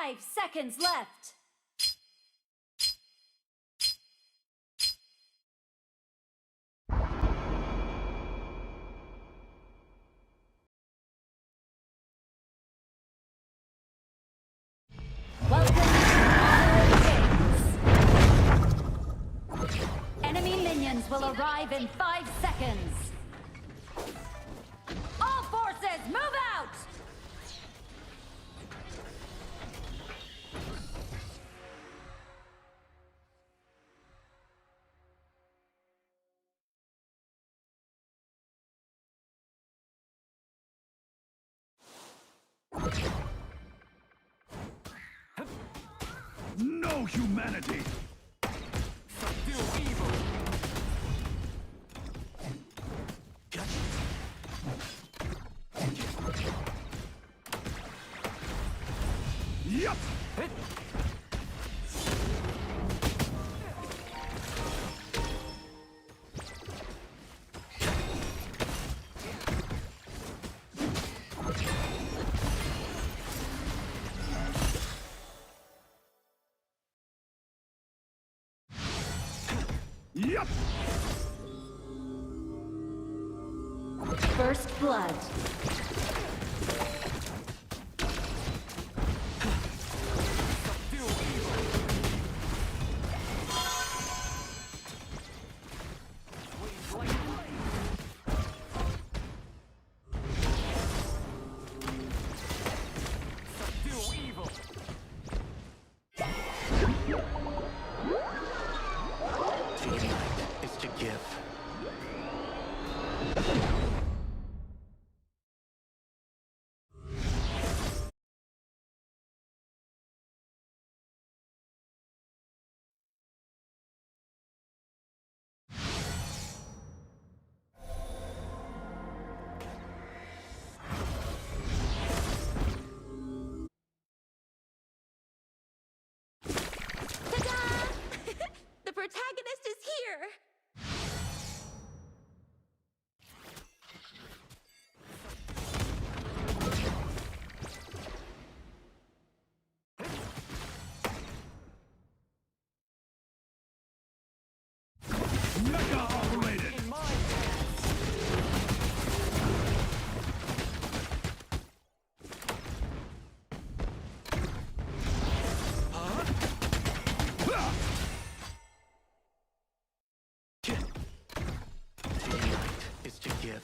5 seconds left. Welcome to Games. Enemy minions will arrive in 5 seconds. All forces, move out! No humanity! Subdue evil! Yup! Yup! First blood. The protagonist is here! NAKA operated! In my hands! Is to give.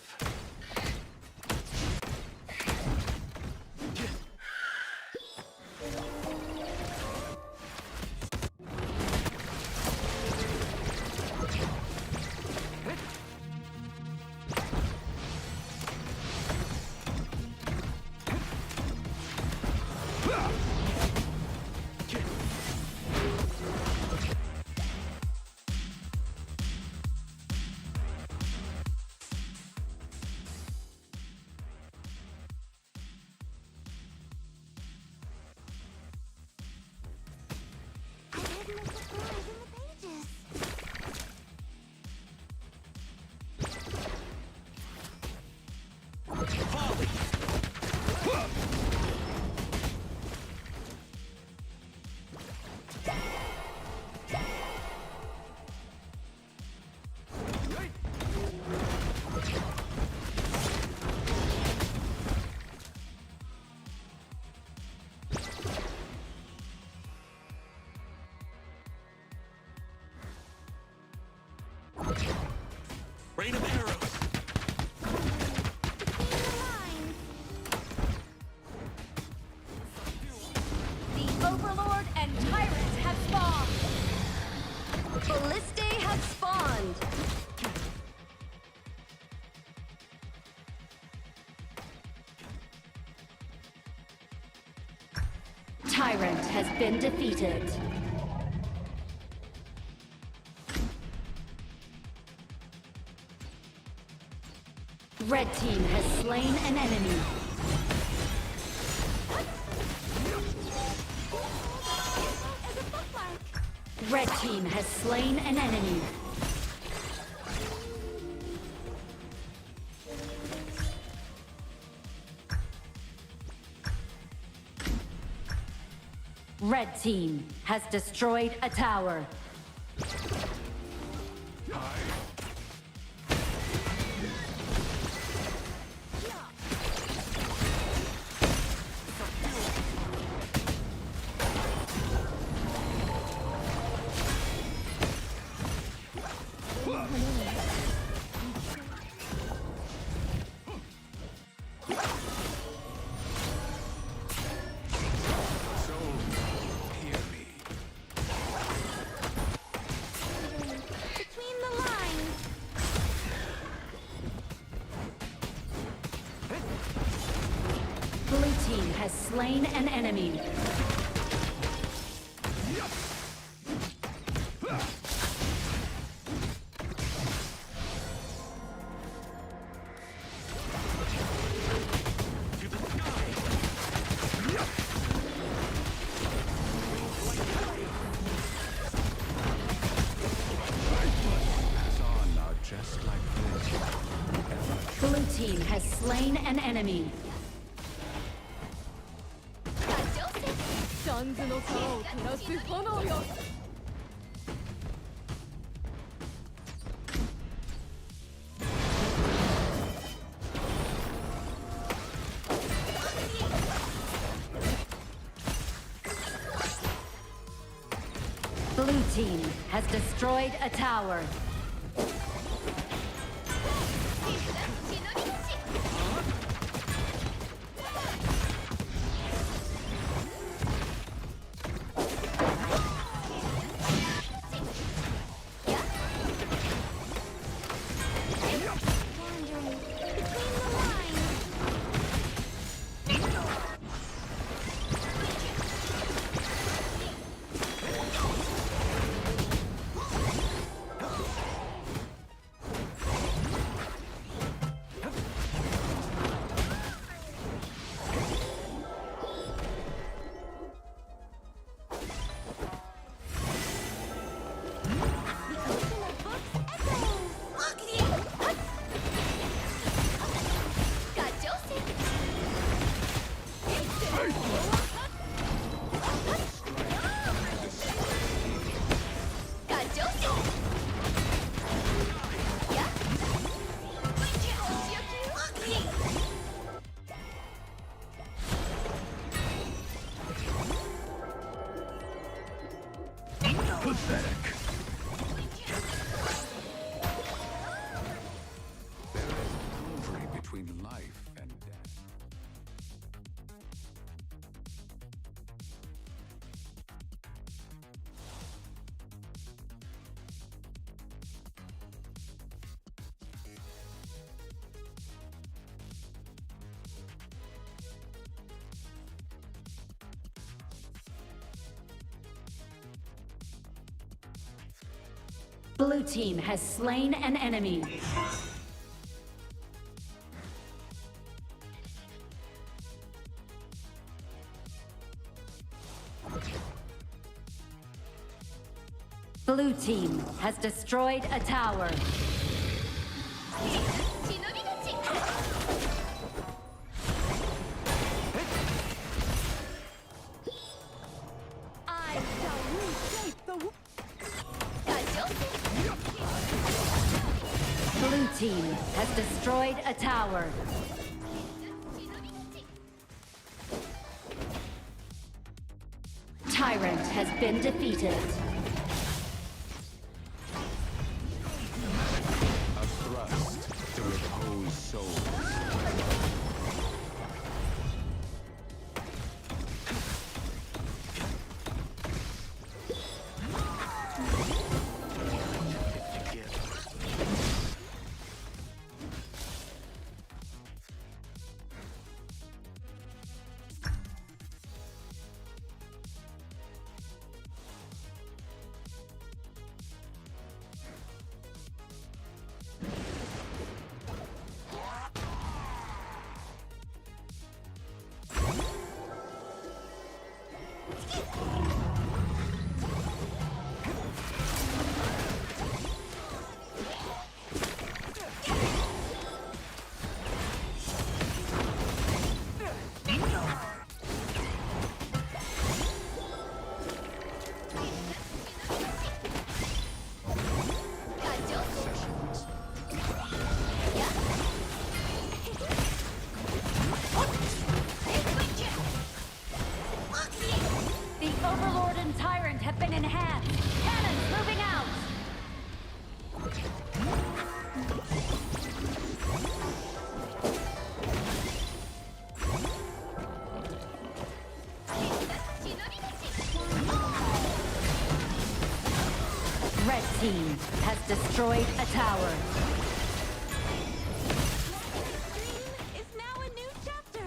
Rain of arrows! The Overlord and Tyrant have spawned. Ballistae have spawned. Tyrant has been defeated. Red team has slain an enemy. Red team has slain an enemy. Red team has destroyed a tower. So, hear me. Between the lines. Blue team has slain an enemy. To the sky! Pass on now, just like this. Blue team has slain an enemy. シャンズの皿を照らす炎よ。Blue team has destroyed a tower. Wandering between the lines. Pathetic. There is a boundary between life and death. Blue team has slain an enemy. Blue team has destroyed a tower. I shall reshape the world. Blue team has destroyed a tower. Tyrant has been defeated. A thrust to repose souls. To give. Overlord and Tyrant have been enhanced. Cannons moving out. Red team has destroyed a tower. Is now a new chapter.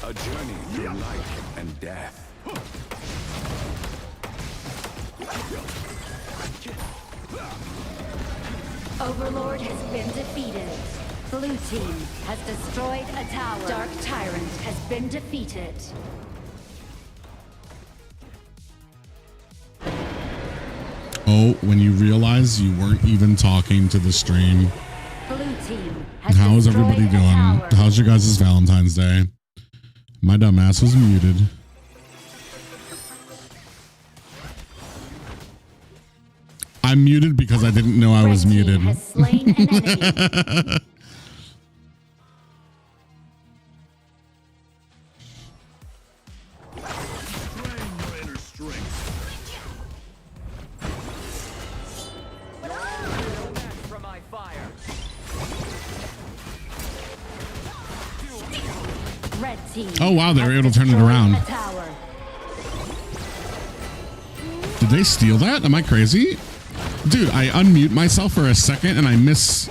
A journey through life and death. Overlord has been defeated. Blue team has destroyed a tower. Dark Tyrant has been defeated. Oh, when you realize you weren't even talking to the stream. Blue team has How is everybody destroyed a doing? tower. How's your guys' Valentine's Day? My dumb ass was muted. I'm muted because I didn't know I was Red team muted. has slain an enemy. Drain your inner strength. From my fire. Red team. Oh, wow, they were has able to turn it destroyed around. a tower. Did they steal that? Am I crazy? Dude, I unmute myself for a second and I miss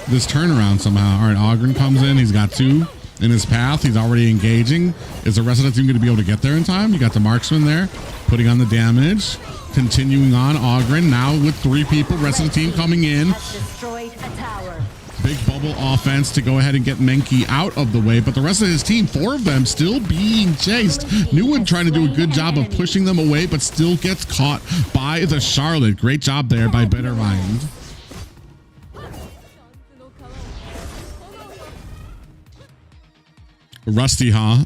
this turnaround somehow. All right, Ogren comes in. He's got two in his path. He's already engaging. Is the rest of the team going to be able to get there in time? You got the marksman there putting on the damage. Continuing on, Ogren now with three people. Rest of the team coming in. Has destroyed a tower. Big bubble offense to go ahead and get Menki out of the way, but the rest of his team, four of them still being chased. Newwood trying to do a good job of pushing them away, but still gets caught by the Charlotte. Great job there by Better Mind. Rusty, huh?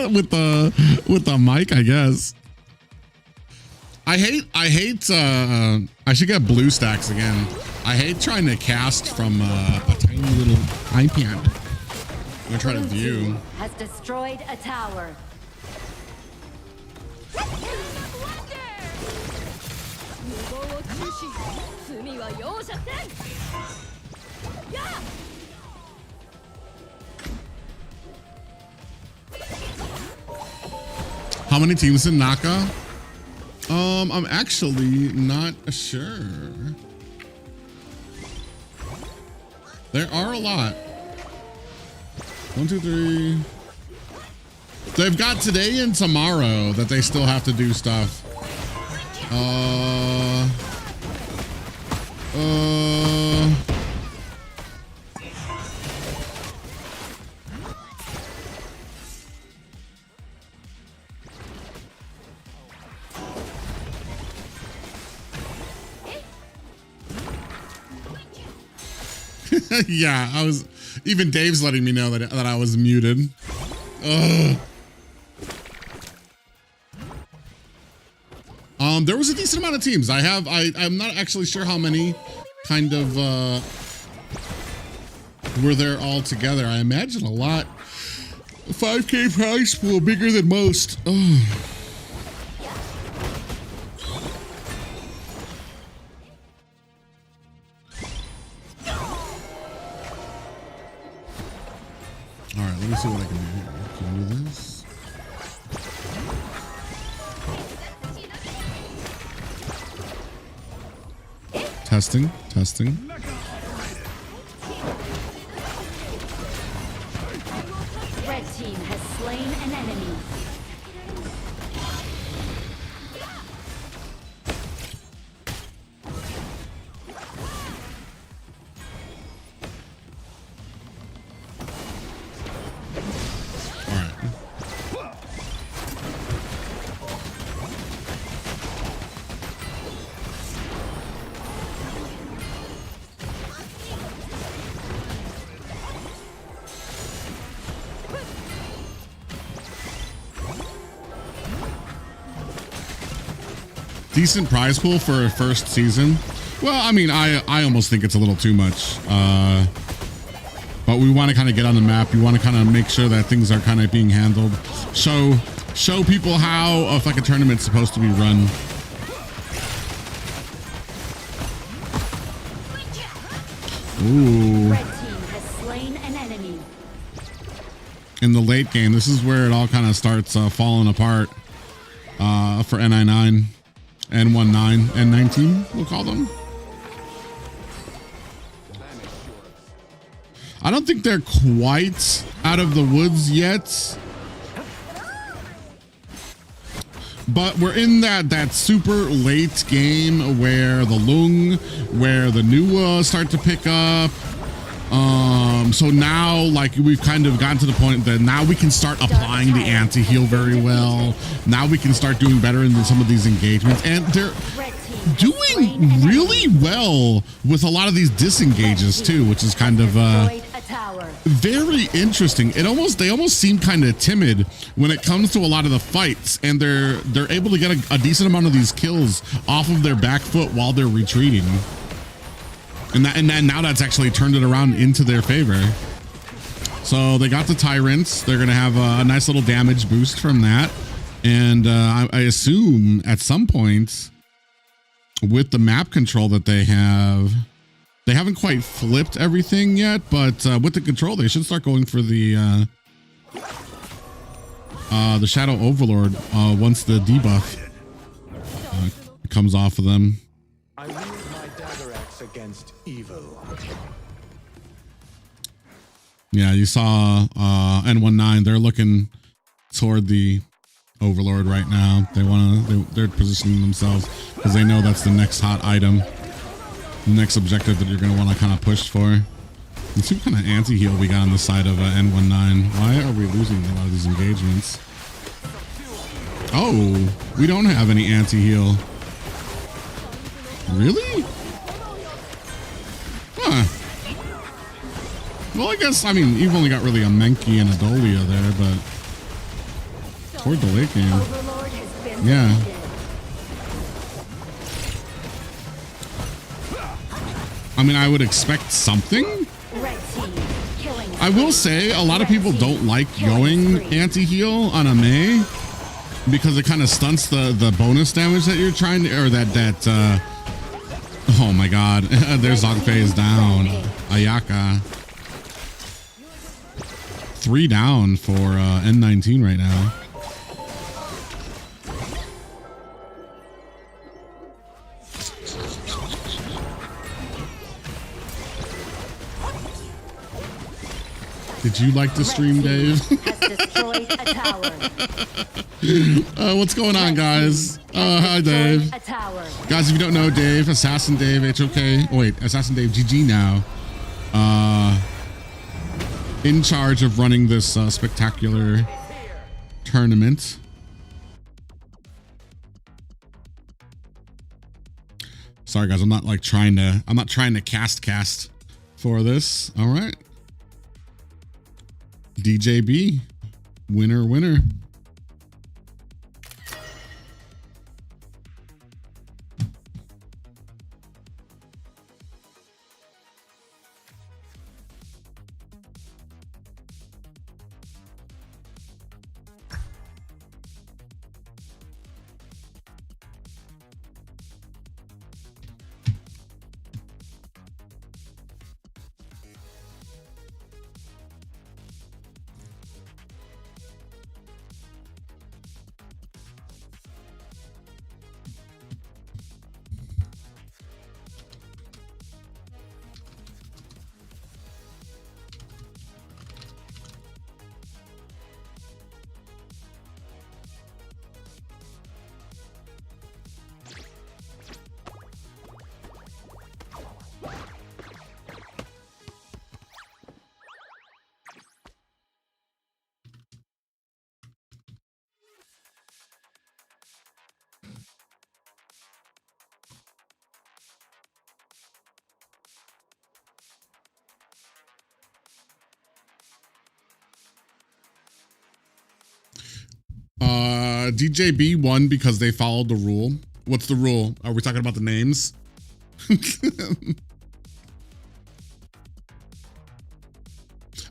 with the mic, I guess. I should get blue stacks again. I hate trying to cast from a tiny little iPad. I'm gonna try to Blue view. team has destroyed a tower. How many teams in NAKA? I'm actually not sure. There are a lot. 1, 2, 3. They've got today and tomorrow that they still have to do stuff. Yeah, I was. Even Dave's letting me know that I was muted. Ugh. There was a decent amount of teams. I'm not actually sure how many kind of were there all together. I imagine a lot. 5K prize pool, bigger than most. Ugh. All right, let me see what I can do here. Can I do this? Testing, testing. Red team has slain an enemy. All right. decent prize pool for a first season. Well, I mean, I almost think it's a little too much. But we want to kind of get on the map. We want to kind of make sure that things are kind of being handled. Show people how like a tournament's supposed to be run. Ooh. Red team has slain an enemy. In the late game, this is where it all kind of starts falling apart for N99, N19, N19, we'll call them. I don't think they're quite out of the woods yet. But we're in that super late game where the Lung, where the Nuwa start to pick up. So now, like, we've kind of gotten to the point that now we can start applying the anti-heal very well. Now we can start doing better in some of these engagements. And they're doing really well with a lot of these disengages too, which is kind of very interesting. They almost seem kind of timid when it comes to a lot of the fights, and they're able to get a decent amount of these kills off of their back foot while they're retreating. And now that's actually turned it around into their favor. So they got the Tyrants. They're going to have a nice little damage boost from that. And I assume at some point with the map control that they haven't quite flipped everything yet, but with the control, they should start going for the Shadow Overlord once the debuff comes off of them. I wield my dagger axe against evil. Yeah, you saw N19. They're looking toward the Overlord right now. They're positioning themselves because they know that's the next hot item, the next objective that you're going to want to kind of push for. Let's see what kind of anti-heal we got on the side of N19. Why are we losing a lot of these engagements? Oh, we don't have any anti-heal. Really? Huh. Well, I guess, I mean, you've only got really a Menki and a Dolia there, but toward the late game. Yeah. I mean, I would expect something. I will say a lot of people don't like going anti-heal on a Mei because it kind of stunts the bonus damage that you're trying to, or that oh my god, there's Zogfei's down. Ayaka. 3 down for N19 right now. Did you like the stream, Dave? What's going on, guys? Hi, Dave. Guys, if you don't know Dave, Assassin Dave, HOK. Oh, wait, Assassin Dave, GG now. In charge of running this spectacular tournament. Sorry, guys, I'm not trying to cast for this. All right. DJB, winner. DJB won because they followed the rule What's the rule? Are we talking about the names?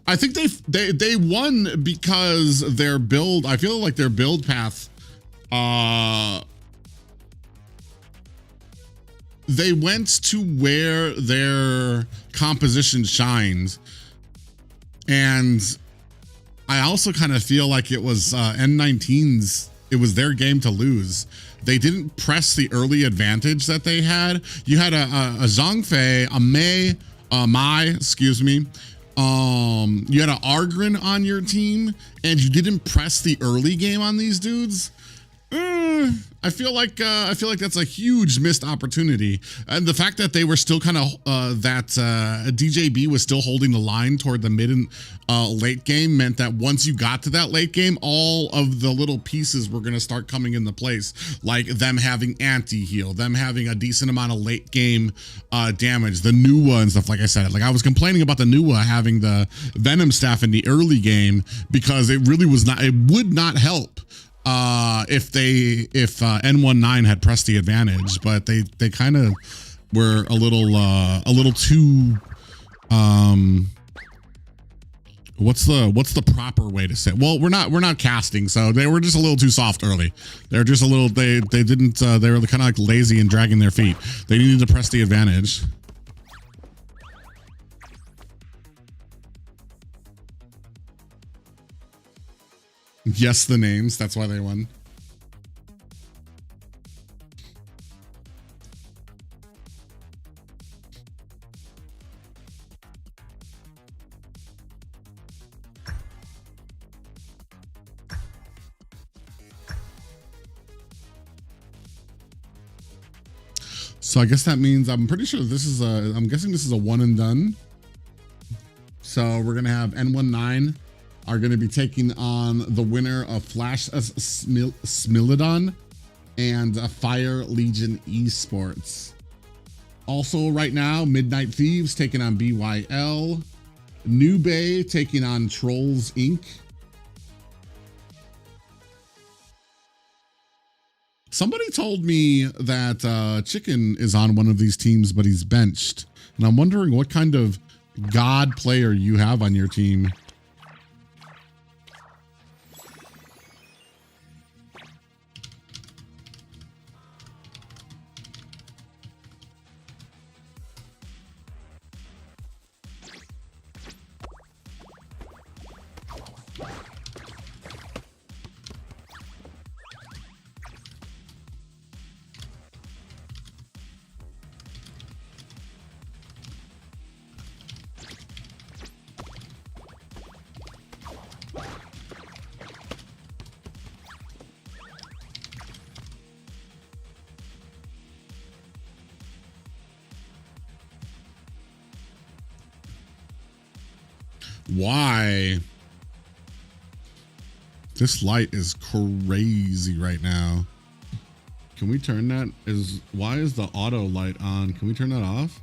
I think they won because their build, I feel like their build path, they went to where their composition shines. And I also kind of feel like it was N19's, it was their game to lose. They didn't press the early advantage that they had. You had a Zhongfei, a Mai, excuse me. You had an Argrin on your team, and you didn't press the early game on these dudes. I feel like that's a huge missed opportunity, and the fact that they were still kind of DJB was still holding the line toward the mid and late game meant that once you got to that late game, all of the little pieces were going to start coming into place, like them having anti-heal, them having a decent amount of late game damage, the Nuwa and stuff. Like I said, like I was complaining about the Nuwa having the Venom staff in the early game because it really was not, it would not help if N19 had pressed the advantage, but they kind of were a little too what's the proper way to say it? Well, we're not casting, so they were just a little too soft early. They're just a little, they didn't they were kind of like lazy and dragging their feet. They needed to press the advantage. Yes, the names. That's why they won. So I guess that means I'm pretty sure this is I'm guessing this is a one and done. So we're gonna have N19 are going to be taking on the winner of Flash Smilodon and Fire Legion Esports. Also right now, Midnight Thieves taking on BYL. New Bay taking on Trolls Inc. Somebody told me that Chicken is on one of these teams, but he's benched. And I'm wondering what kind of god player you have on your team. Why? This light is crazy right now. Can we turn that? Why is the auto light on? Can we turn that off?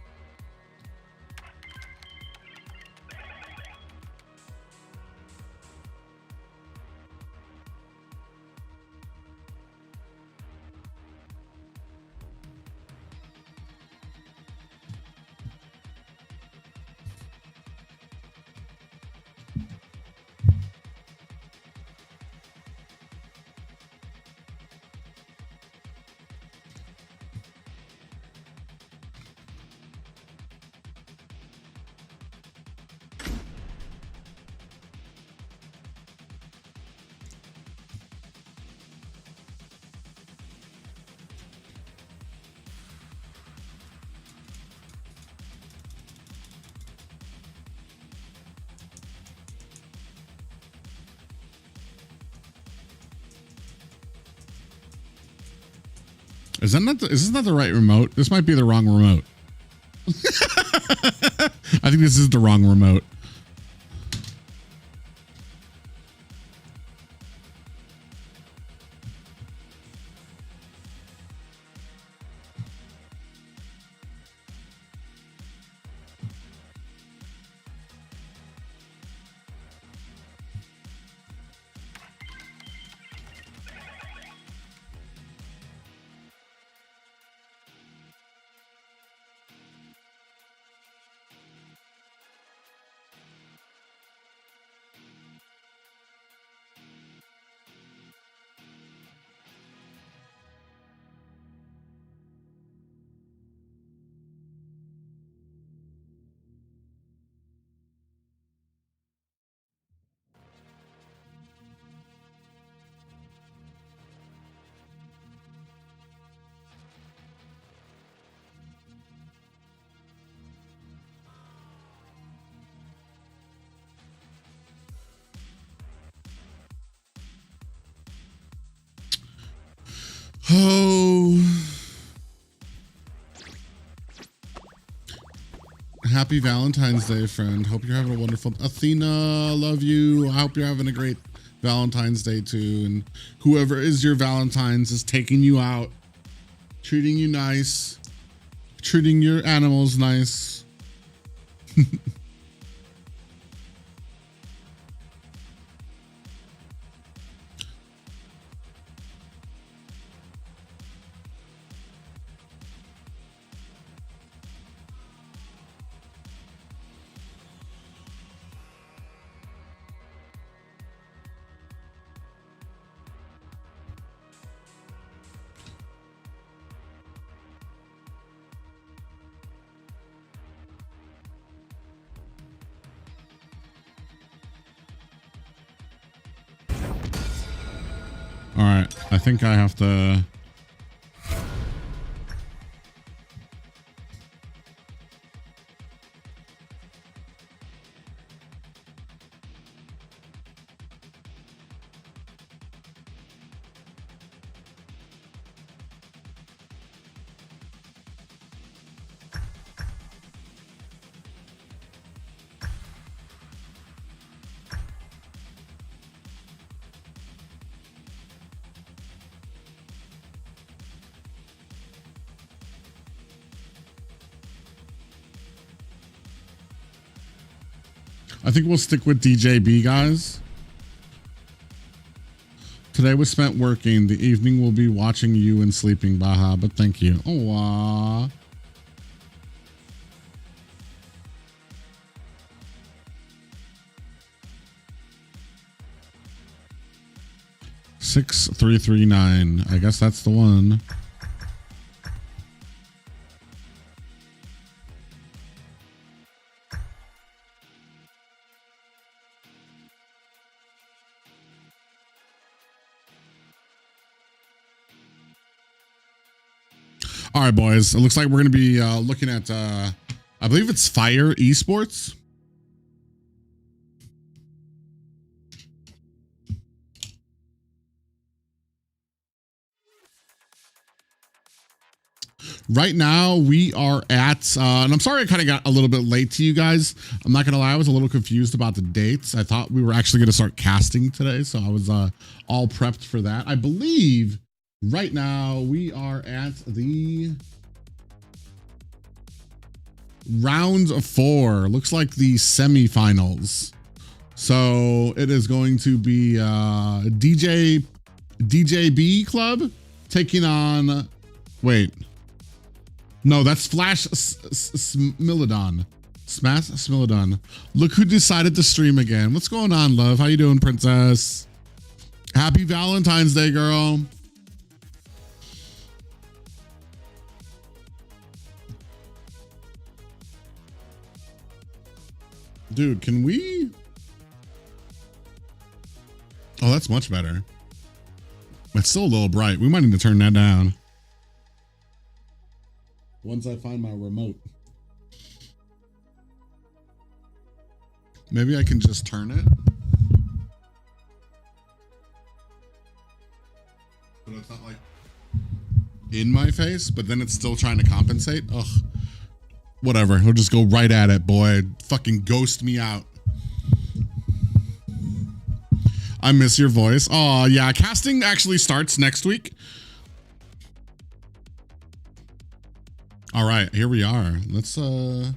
Is this not the right remote? This might be the wrong remote. I think this is the wrong remote. Oh. Happy Valentine's Day, friend. Hope you're having a wonderful... Athena, love you. I hope you're having a great Valentine's Day, too. And whoever is your Valentine's is taking you out, treating you nice, treating your animals nice. All right, I think I have to... I think we'll stick with DJB, guys. Today was spent working. The evening will be watching you and sleeping, Baha, but thank you. Aww. Six 339. I guess that's the one. All right, boys. It looks like we're going to be looking at, I believe it's Fire Esports. Right now, we are at, and I'm sorry I kind of got a little bit late to you guys. I'm not going to lie, I was a little confused about the dates. I thought we were actually going to start casting today, so I was all prepped for that. I believe right now we are at the round of 4. Looks like the semifinals. So it is going to be DJB Club taking on, wait. No, that's Flash Smilodon. Smash Smilodon. Look who decided to stream again. What's going on, love? How you doing, princess? Happy Valentine's Day, girl. Dude, can we? Oh, that's much better. It's still a little bright. We might need to turn that down. Once I find my remote. Maybe I can just turn it. But it's not like in my face, but then it's still trying to compensate. Ugh. Whatever. We'll just go right at it, boy. Fucking ghost me out. I miss your voice. Oh, yeah. Casting actually starts next week. All right, here we are. Let's my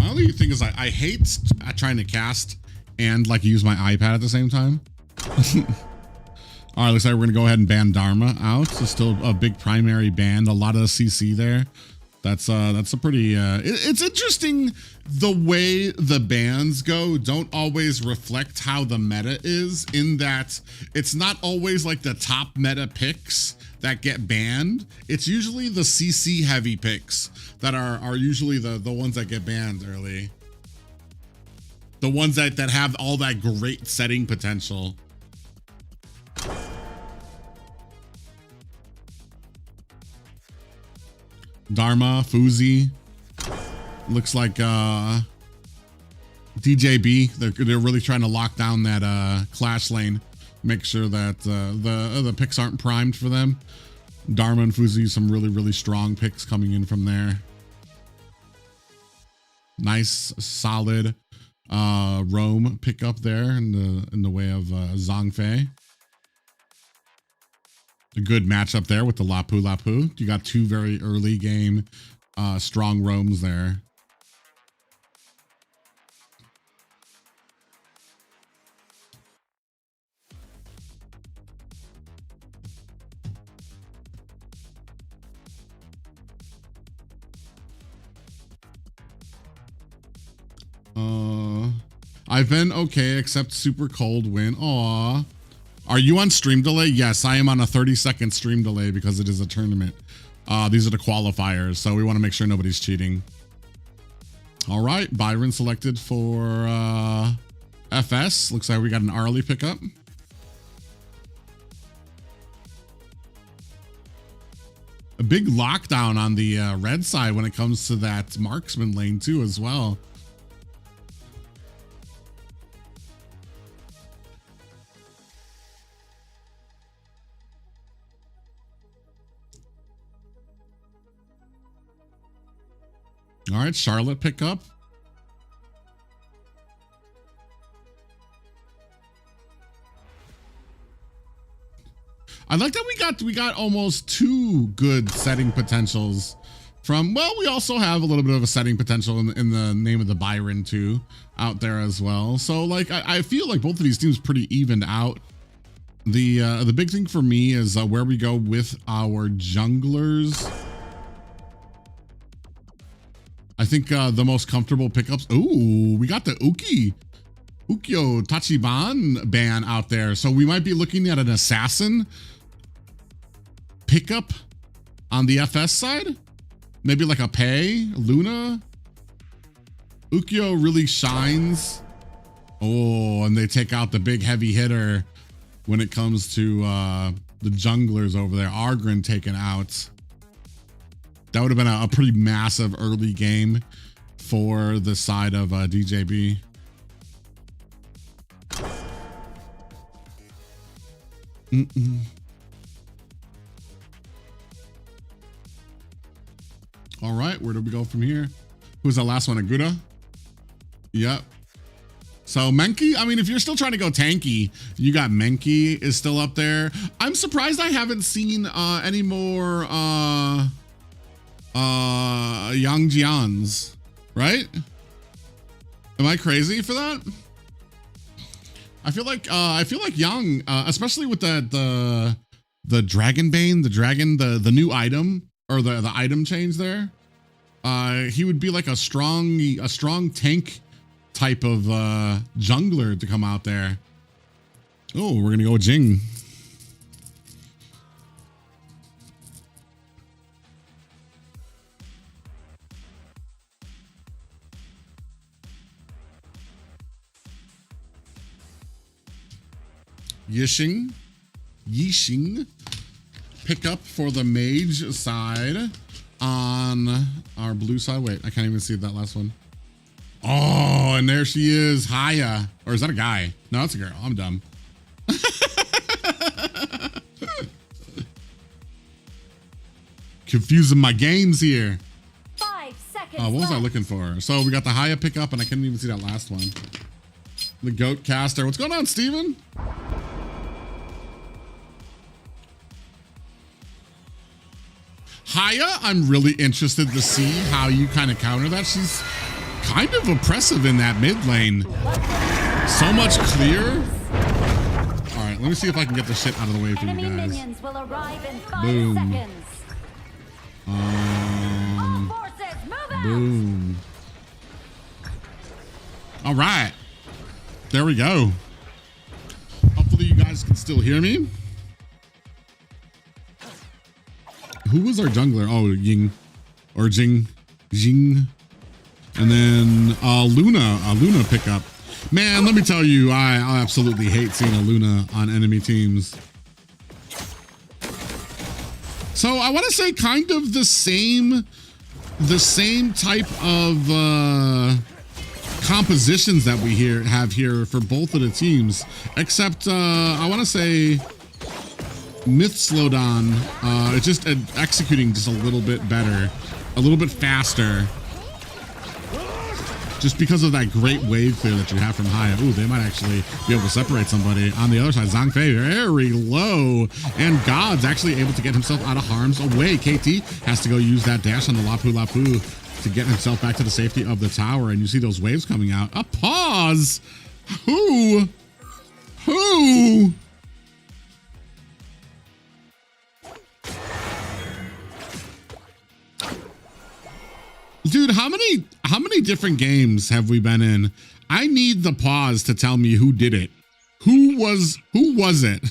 only thing is I hate trying to cast and like use my iPad at the same time. All right, looks like we're gonna go ahead and ban Dharma out. It's still a big primary ban, a lot of CC there. That's a pretty it's interesting. The way the bans go don't always reflect how the meta is, in that it's not always like the top meta picks that get banned. It's usually the CC heavy picks that are usually the ones that get banned early. The ones that have all that great setting potential. Dharma, Fuzi. Looks like DJB, they're really trying to lock down that clash lane, make sure that the picks aren't primed for them. Dharma and Fuzi, some really strong picks coming in from there. Nice solid roam pick up there in the way of Zhongfei. A good matchup there with the Lapu Lapu. You got two very early game strong roams there. I've been okay, except super cold win. Aw. Are you on stream delay? Yes, I am on a 30-second stream delay because it is a tournament. These are the qualifiers, so we want to make sure nobody's cheating. All right, Byron selected for FS. Looks like we got an Arlie pickup. A big lockdown on the red side when it comes to that marksman lane too as well. All right, Charlotte pickup. I like that we got almost two good setting potentials from, well, we also have a little bit of a setting potential in the name of the Byron too out there as well. So like I feel like both of these teams pretty evened out. The big thing for me is where we go with our junglers. I think the most comfortable pickups. Ooh, we got the Ukyo Tachiban ban out there. So we might be looking at an assassin pickup on the FS side. Maybe like a Pei, Luna. Ukyo really shines. Oh, and they take out the big heavy hitter when it comes to the junglers over there. Argrin taken out. That would have been a pretty massive early game for the side of DJB. All right, where do we go from here? Who's the last one? Aguda? Yep. So Menki, I mean, if you're still trying to go tanky, you got Menki is still up there. I'm surprised I haven't seen any more Yang Jians, right? Am I crazy for that? I feel like Yang, especially with the Dragon Bane, the new item, or the item change there, he would be like a strong tank type of jungler to come out there. Oh, we're gonna go with Jing. Yixing pickup for the mage side on our blue side. Wait, I can't even see that last one. Oh, and there she is, Haya. Or is that a guy? No, that's a girl. I'm dumb. Confusing my games here. 5 seconds. What was I looking for? So we got the Haya pickup, and I couldn't even see that last one. The goat caster. What's going on, Steven? Haya, I'm really interested to see how you kind of counter that. She's kind of oppressive in that mid lane. So much clear. All right, let me see if I can get this shit out of the way for you guys. Minions will arrive in 5 Boom. seconds. All forces, move out. Boom. All right. There we go. Hopefully you guys can still hear me. Who was our jungler? Oh, Ying or Jing. And then Luna pickup. Man, let me tell you, I absolutely hate seeing a Luna on enemy teams. So I want to say kind of the same the same type of compositions that we have here for both of the teams, except I want to say Myth Slowdown, it's just executing just a little bit better, a little bit faster, just because of that great wave clear that you have from Haya. Ooh, they might actually be able to separate somebody. On the other side, Zhangfei very low, and God's actually able to get himself out of harm's way. KT has to go use that dash on the Lapu Lapu to get himself back to the safety of the tower, and you see those waves coming out. A pause. Who? Dude, how many different games have we been in? I need the pause to tell me who did it. Who was it?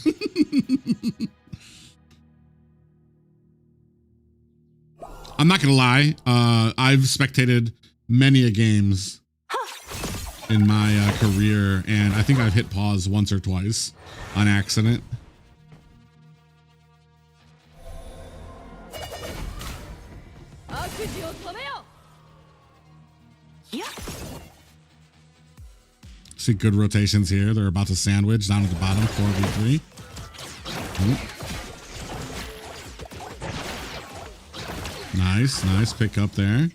I'm not gonna lie. I've spectated many a games in my career, and I think I've hit pause once or twice on accident. See good rotations here. They're about to sandwich down at the bottom, 4v3. Nice pick up there.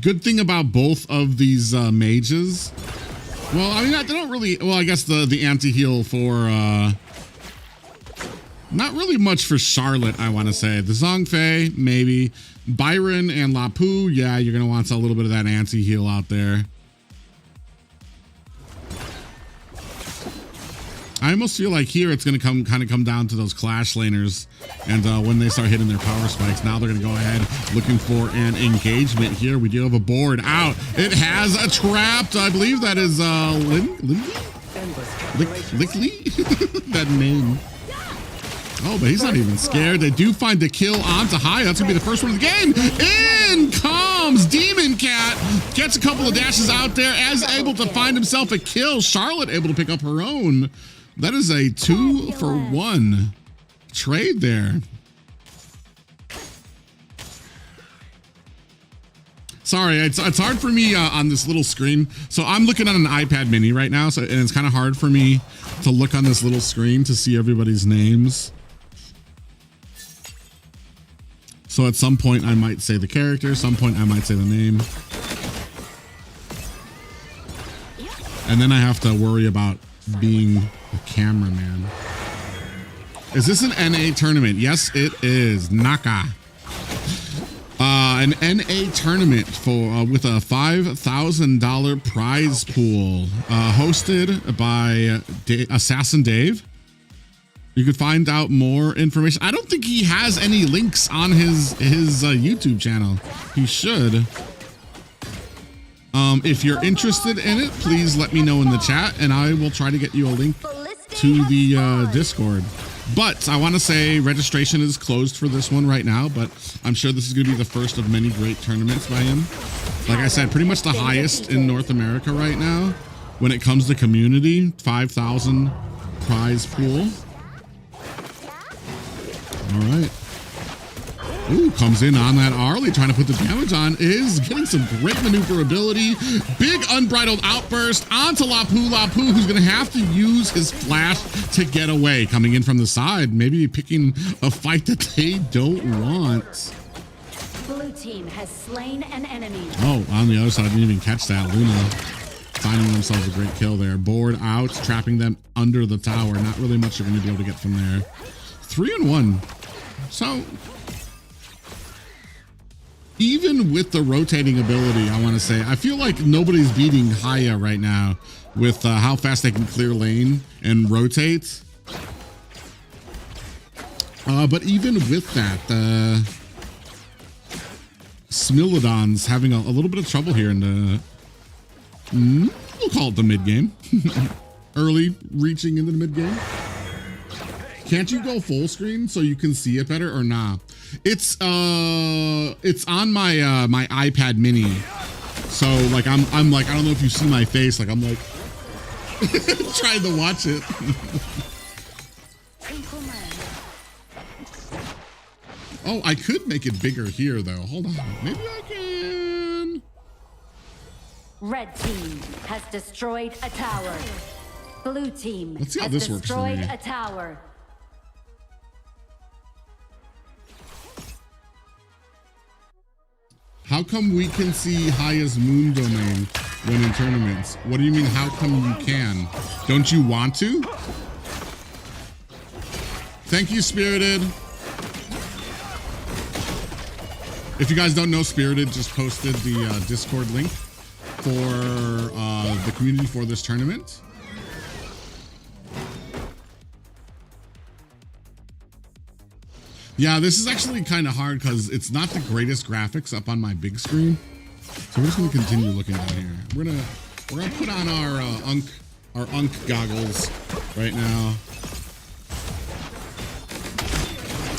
Good thing about both of these mages. Well, I mean, they don't really. Well, I guess the anti-heal for. Not really much for Charlotte, I want to say. The Zhangfei, maybe. Byron and Lapu, yeah, you're going to want a little bit of that anti-heal out there. I almost feel like here it's going to kind of come down to those Clash laners. And when they start hitting their power spikes, now they're going to go ahead looking for an engagement here. We do have a board out. It has a trapped. I believe that is Lickly? That name. Oh, but he's not even scared. They do find the kill onto Haya. That's going to be the first one of the game. In comes Demon Cat. Gets a couple of dashes out there. As able to find himself a kill. Charlotte able to pick up her own. That is a 2-for-1 trade there. Sorry, it's hard for me on this little screen. So I'm looking at an iPad mini right now. And it's kind of hard for me to look on this little screen to see everybody's names. So at some point I might say the character, some point I might say the name. And then I have to worry about being the cameraman. Is this an NA tournament? Yes, it is. NAKA. An NA tournament for with a $5,000 prize pool, hosted by Assassin Dave. You could find out more information. I don't think he has any links on his YouTube channel. He should. If you're interested in it, please let me know in the chat, and I will try to get you a link to the Discord. But I want to say registration is closed for this one right now, but I'm sure this is going to be the first of many great tournaments by him. Like I said, pretty much the highest in North America right now when it comes to community. 5,000 prize pool. All right. Ooh, comes in on that Arlie, trying to put the damage on, is getting some great maneuverability. Big unbridled outburst onto Lapu Lapu, who's going to have to use his flash to get away. Coming in from the side, maybe picking a fight that they don't want. Blue team has slain an enemy. Oh, on the other side, I didn't even catch that. Luna finding themselves a great kill there. Board out, trapping them under the tower. Not really much you're going to be able to get from there. 3-1. So even with the rotating ability, I want to say, I feel like nobody's beating Haya right now with how fast they can clear lane and rotate. But even with that, Smilodon's having a little bit of trouble here in the, we'll call it the mid game. Early reaching into the mid game. Can't you go full screen so you can see it better or nah? It's on my my iPad mini. So like I'm like, I don't know if you see my face, like I'm like Tried to watch it. Oh, I could make it bigger here, though. Hold on. Maybe I can. Red team has destroyed a tower. Blue team Let's see how has this works for destroyed me. a tower. How come we can see Haya's moon domain when in tournaments? What do you mean, how come you can? Don't you want to? Thank you, Spirited. If you guys don't know, Spirited just posted the Discord link for the community for this tournament. Yeah, this is actually kind of hard because it's not the greatest graphics up on my big screen. So we're just gonna continue looking down here. We're gonna put on our Unk goggles right now.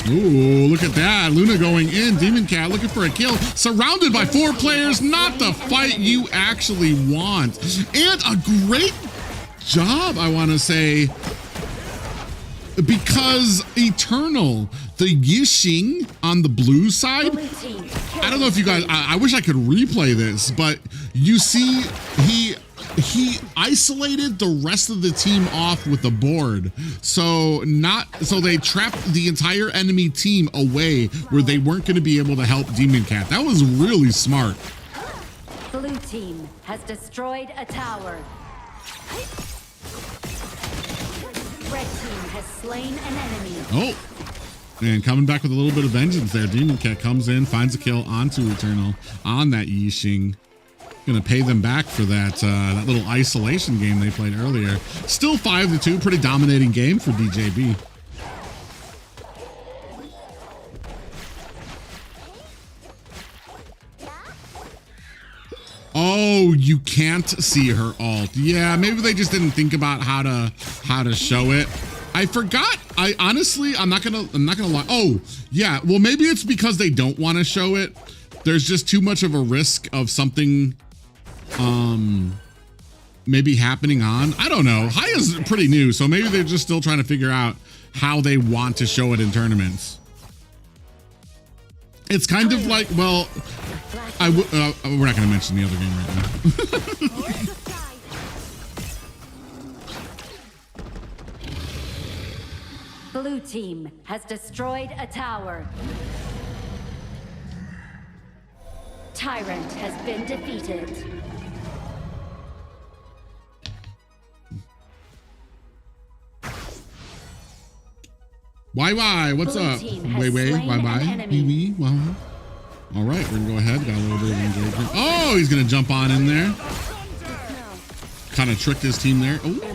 Ooh, look at that. Luna going in. Demon Cat looking for a kill. Surrounded by 4 players. Not the fight you actually want. And a great job, I want to say. Because Eternal, the Yixing on the blue side, I don't know if you guys, I wish I could replay this, but you see he isolated the rest of the team off with the board. So they trapped the entire enemy team away where they weren't going to be able to help Demon Cat. That was really smart. Blue team has destroyed a tower. Red team has slain an enemy. Oh, and coming back with a little bit of vengeance there. Demon Cat comes in, finds a kill onto Eternal on that Yixing. Gonna pay them back for that that little isolation game they played earlier. Still 5-2, pretty dominating game for DJB. Oh, you can't see her ult. Yeah, maybe they just didn't think about how to show it. I forgot. I'm not gonna lie. Oh, yeah. Well, maybe it's because they don't want to show it. There's just too much of a risk of something maybe happening on. I don't know. Haya's pretty new, so maybe they're just still trying to figure out how they want to show it in tournaments. It's kind of like, well, we're not going to mention the other game right now. Blue team has destroyed a tower. Tyrant has been defeated. Why? What's up? Why? All right, we're gonna go ahead. Got a little bit of engagement. Oh, he's gonna jump on in there. Kind of tricked his team there. Oh.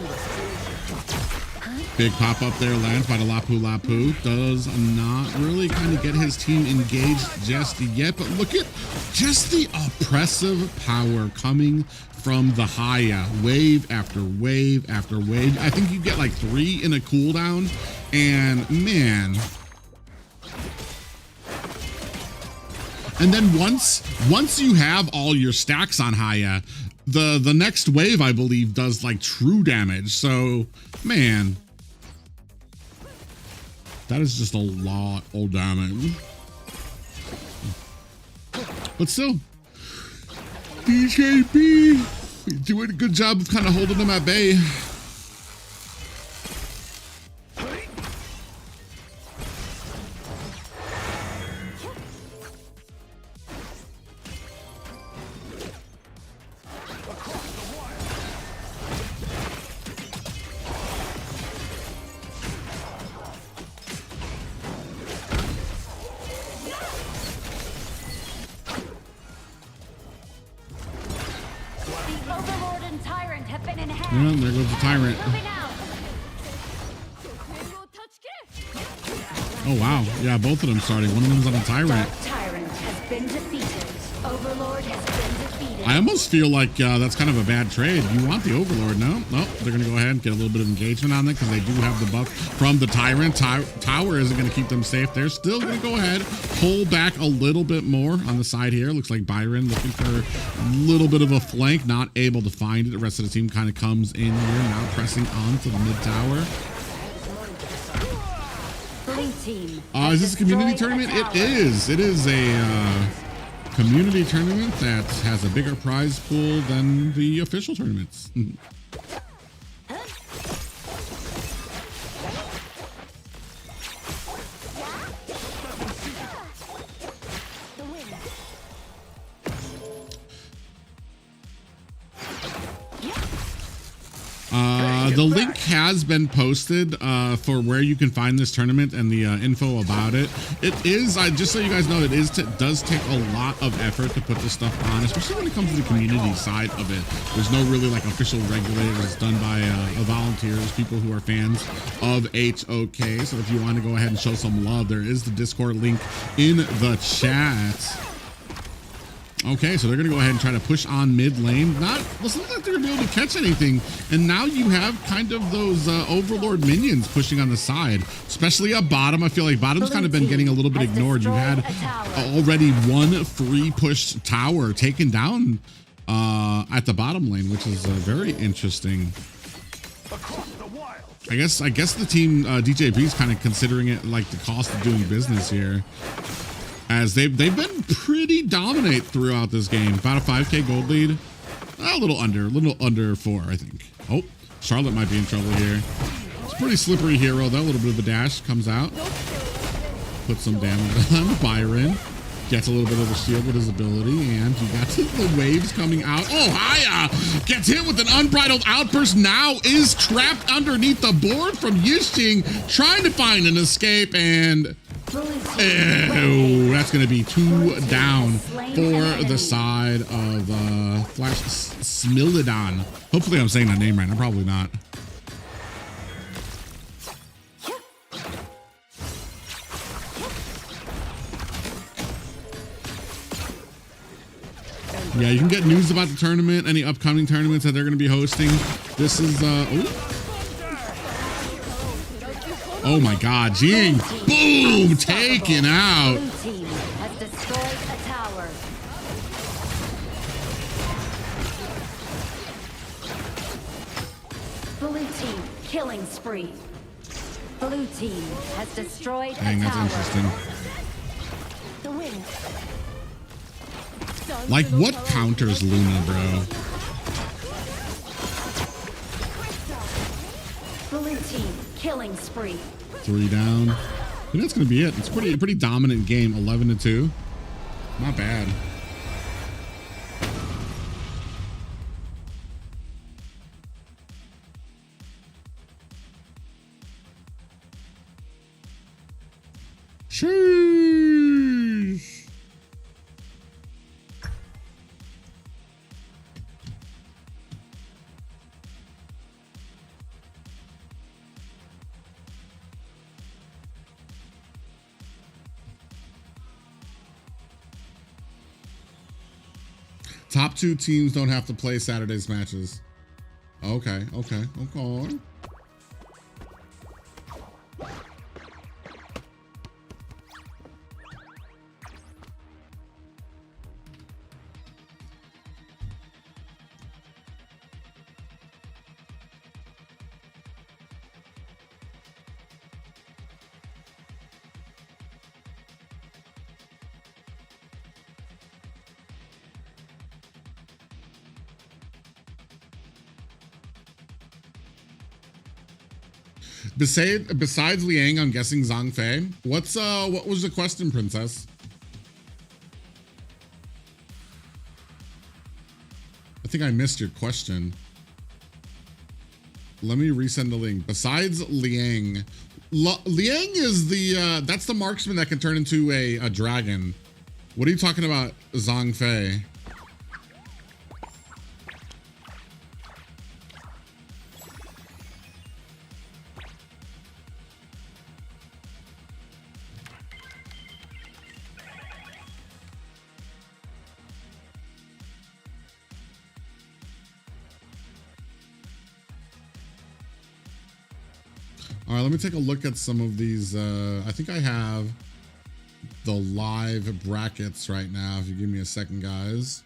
Big pop up there, lands by the Lapu. Does not really kind of get his team engaged just yet, but look at just the oppressive power coming from the Haya. Wave after wave after wave. I think you get like 3 in a cooldown, and man. And then once you have all your stacks on Haya, the next wave, I believe, does like true damage. So, man. That is just a lot of damage. But still, DJB doing a good job of kind of holding them at bay. Yeah, there goes the Tyrant. Oh wow, yeah, both of them starting. One of them's on a Tyrant. Tyrant has been defeated. Overlord has been defeated. I almost feel like that's kind of a bad trade. You want the Overlord, no? No, they're going to go ahead and get a little bit of engagement on it because they do have the buff from the Tyrant. Tower isn't going to keep them safe. They're still going to go ahead, pull back a little bit more on the side here. Looks like Byron looking for a little bit of a flank, not able to find it. The rest of the team kind of comes in here, now pressing on to the mid tower. Blue team. Is this a community tournament? It is. It is a community tournament that has a bigger prize pool than the official tournaments. The link has been posted for where you can find this tournament and the info about it. It is, just so you guys know, does take a lot of effort to put this stuff on, especially when it comes to the community side of it. There's no really like official regulators. It's done by volunteers, people who are fans of HOK. So if you want to go ahead and show some love, there is the Discord link in the chat. Okay, so they're going to go ahead and try to push on mid lane. Doesn't look like they're going to be able to catch anything. And now you have kind of those Overlord minions pushing on the side, especially up bottom. I feel like bottom's kind of been getting a little bit ignored. You had already one free push tower taken down at the bottom lane, which is very interesting. I guess the team DJB is kind of considering it like the cost of doing business here, as they've been pretty dominant throughout this game. About a 5K gold lead, a little under 4, I think. Oh, Charlotte might be in trouble here. It's a pretty slippery hero though. A little bit of a dash comes out, puts some damage on Byron. Gets a little bit of a shield with his ability, and you got the waves coming out. Oh, Haya gets hit with an unbridled outburst. Now is trapped underneath the board from Yixing, trying to find an escape, and that's going to be 2 down for the side of Flash Smilodon. Hopefully I'm saying that name right. I'm probably not. Yeah, you can get news about the tournament, any upcoming tournaments that they're going to be hosting. This is, oh my God, Jing, boom, taken out. Blue team has destroyed a tower. Blue team killing spree. Blue team has destroyed Dang, a that's tower. interesting. The win. Like, what counters Luna, bro? Blue team killing spree. 3 down. I think that's going to be it. It's a pretty dominant game, 11-2. Not bad. Sheesh. Top 2 teams don't have to play Saturday's matches. Okay. Besides Liang, I'm guessing Zhang Fei. What was the question, Princess? I think I missed your question. Let me resend the link. Besides Liang, Liang is the that's the marksman that can turn into a dragon. What are you talking about, Zhang Fei? All right, let me take a look at some of these. I think I have the live brackets right now. If you give me a second, guys.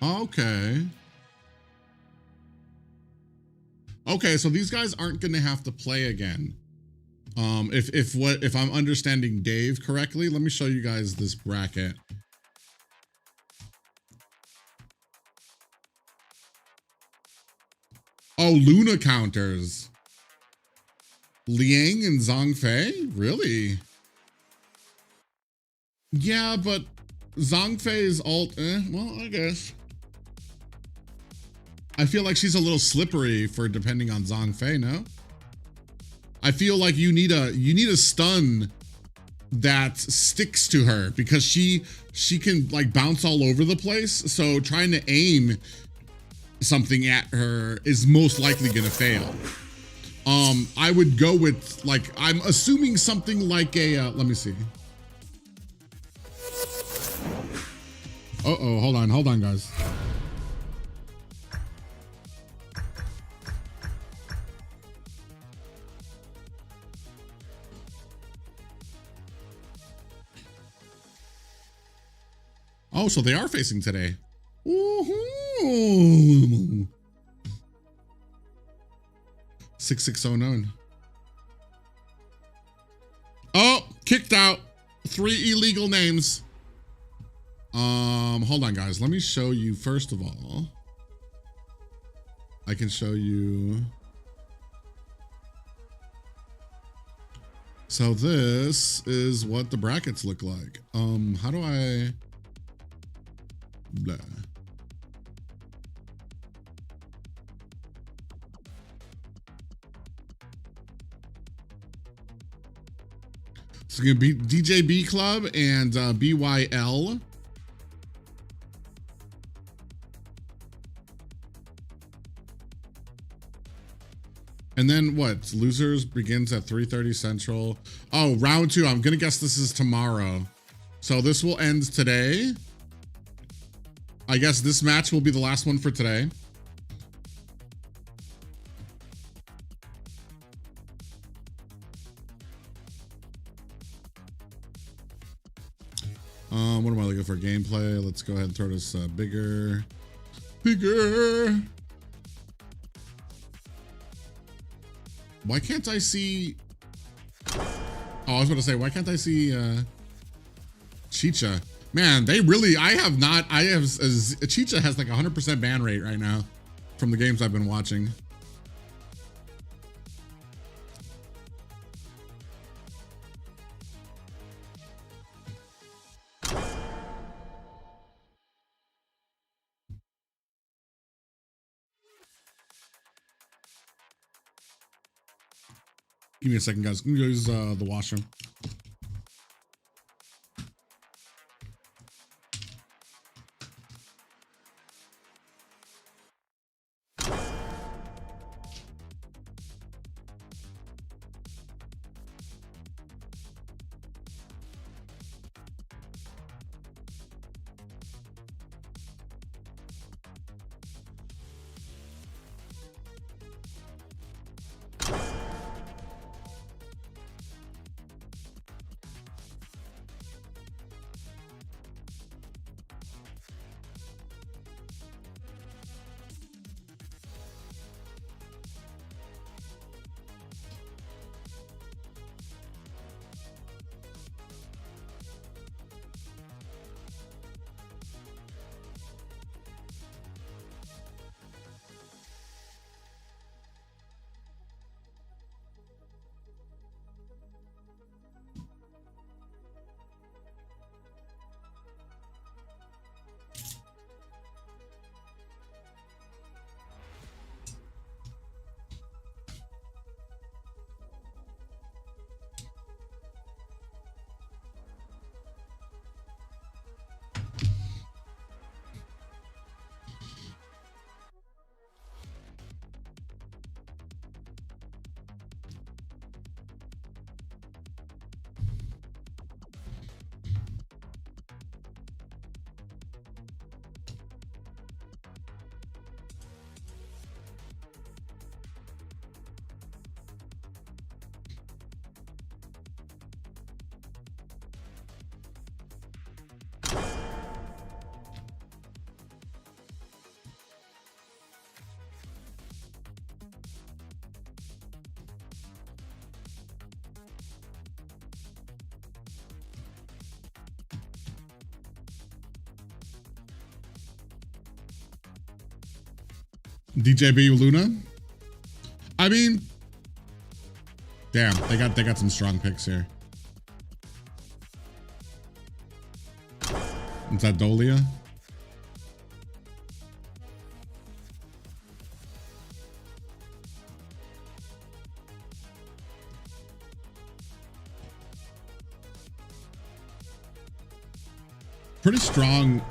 Okay. Okay, so these guys aren't going to have to play again. If I'm understanding Dave correctly, let me show you guys this bracket. Oh, Luna counters. Liang and Zhang Fei? Really? Yeah, but Zhang Fei's ult, well, I guess. I feel like she's a little slippery for depending on Zhang Fei, no? I feel like you need a stun that sticks to her because she can like bounce all over the place. So trying to aim something at her is most likely gonna fail. I would go with like, I'm assuming something like a, let me see. Uh-oh, hold on, guys. Oh, so they are facing today. Woohoo! 6609. Oh, kicked out. 3 illegal names. Hold on, guys. Let me show you first of all. I can show you. So this is what the brackets look like. How do I blah. It's gonna be DJB Club and BYL. And then what? Losers begins at 3:30 Central. Oh, round 2. I'm gonna guess this is tomorrow. So this will end today. I guess this match will be the last one for today. What am I looking for? Gameplay. Let's go ahead and throw this bigger. Why can't I see? Oh, I was going to say, why can't I see Chicha? Man, they really, Chicha has like 100% ban rate right now from the games I've been watching. Give me a second, guys. I'm gonna use the washroom. DJB Luna. I mean, damn, they got some strong picks here. Is that Dolia?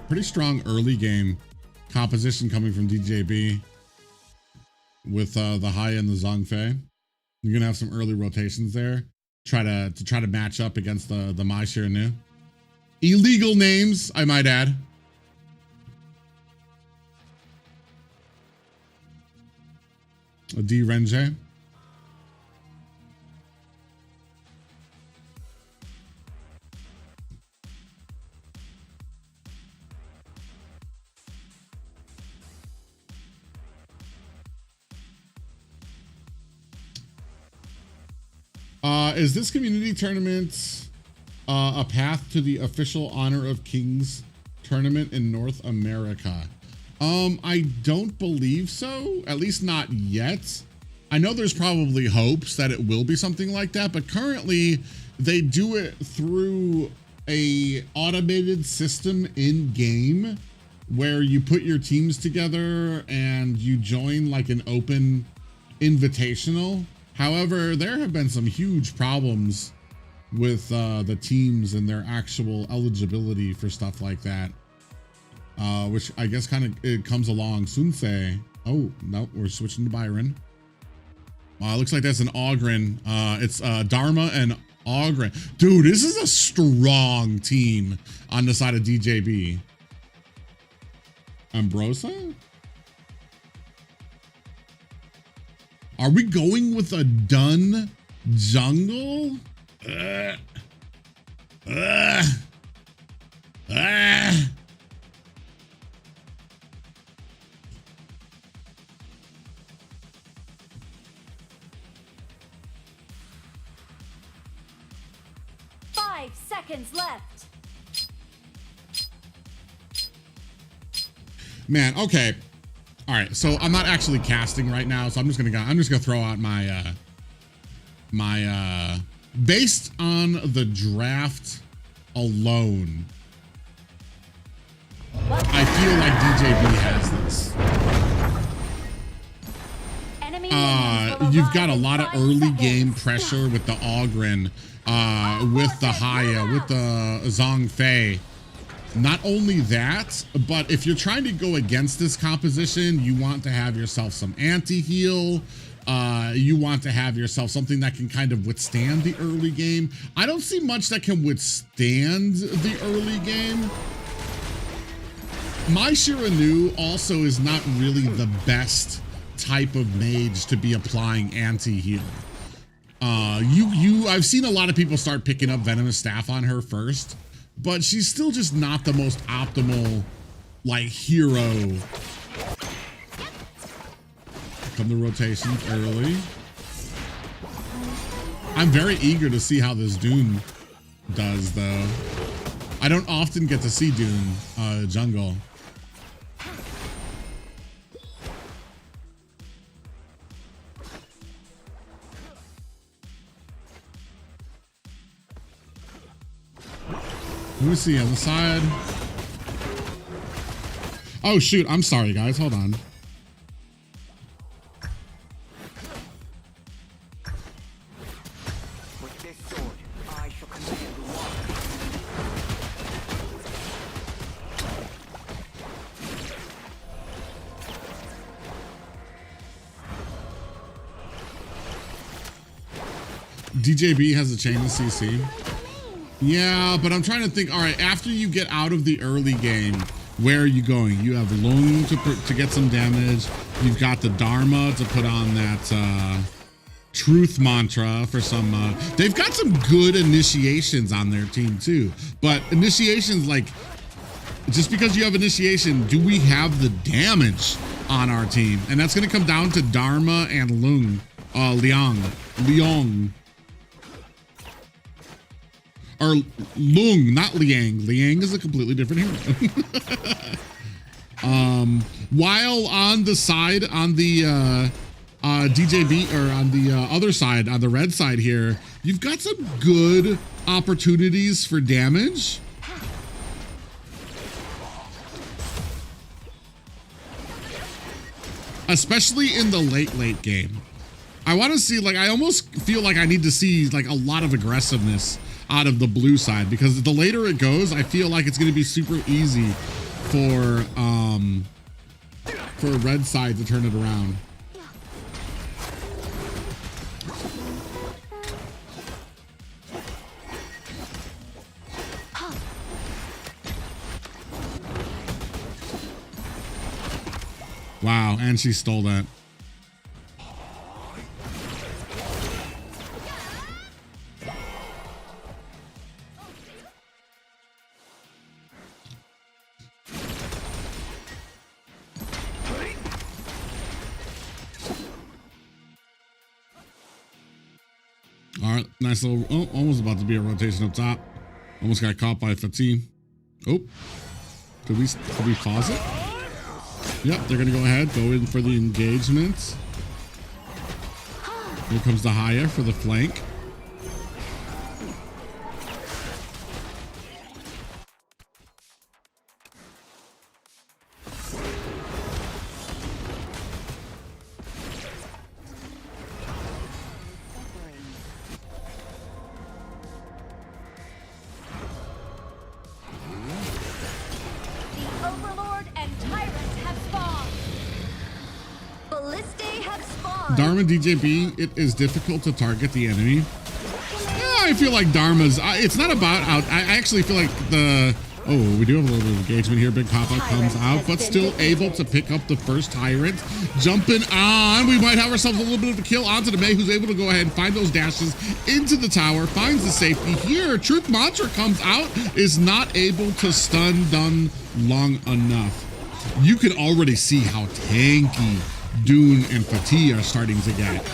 Pretty strong early game composition coming from DJB with the High and the Zhongfei. You're gonna have some early rotations there. Try to match up against the Mai Shiranu. Illegal names, I might add. A D Renje. Is this community tournament a path to the official Honor of Kings tournament in North America? I don't believe so, at least not yet. I know there's probably hopes that it will be something like that, but currently they do it through a automated system in game where you put your teams together and you join like an open invitational. However, there have been some huge problems with the teams and their actual eligibility for stuff like that, which I guess kind of it comes along. Sunsei. Oh, no, we're switching to Byron. Looks like that's an Ogren. It's Dharma and Ogren. Dude, this is a strong team on the side of DJB. Ambrosa? Are we going with a done jungle? 5 seconds left. Man, okay. All right, so I'm not actually casting right now, so I'm just gonna throw out my based on the draft alone. I feel like DJB has this. You've got a lot of early game pressure with the Ogren, with the Haya, with the Zhongfei. Not only that, but if you're trying to go against this composition, you want to have yourself some anti-heal. You want to have yourself something that can kind of withstand the early game. I don't see much that can withstand the early game. Mai Shiranu also is not really the best type of mage to be applying anti-heal. I've seen a lot of people start picking up Venomous Staff on her first, but she's still just not the most optimal, like, hero. Come the rotations early. I'm very eager to see how this Dune does, though. I don't often get to see Dune jungle. Let me see on the side. Oh shoot, I'm sorry guys, hold on. With this sword, I shall command the water. DJB has a chain of CC. Yeah, but I'm trying to think, all right, after you get out of the early game, where are you going? You have Lung to get some damage. You've got the Dharma to put on that truth mantra for some, they've got some good initiations on their team too. But initiations, like, just because you have initiation, do we have the damage on our team? And that's gonna come down to Dharma and Lung, Liang. Or Lung, not Liang. Liang is a completely different hero. While on the side, on the DJB, or on the other side, on the red side here, you've got some good opportunities for damage. Especially in the late game. I want to see, like, I almost feel like I need to see like a lot of aggressiveness out of the blue side, because the later it goes, I feel like it's going to be super easy for red side to turn it around. Wow, and she stole that. All right, nice little, oh, almost about to be a rotation up top. Almost got caught by 15. Oh, did we pause it? Yep, they're gonna go ahead, go in for the engagement. Here comes the Haya for the flank. Dharma DJB, it is difficult to target the enemy. Yeah, I feel like Dharma's, it's not about out. I actually feel like oh, we do have a little bit of engagement here. Big pop-up comes out, but still able to pick up the first Tyrant. Jumping on, we might have ourselves a little bit of a kill onto the Mei, who's able to go ahead and find those dashes into the tower, finds the safety here. Truth Mantra comes out, is not able to stun Dun long enough. You can already see how tanky Dune and Fatih are starting to get.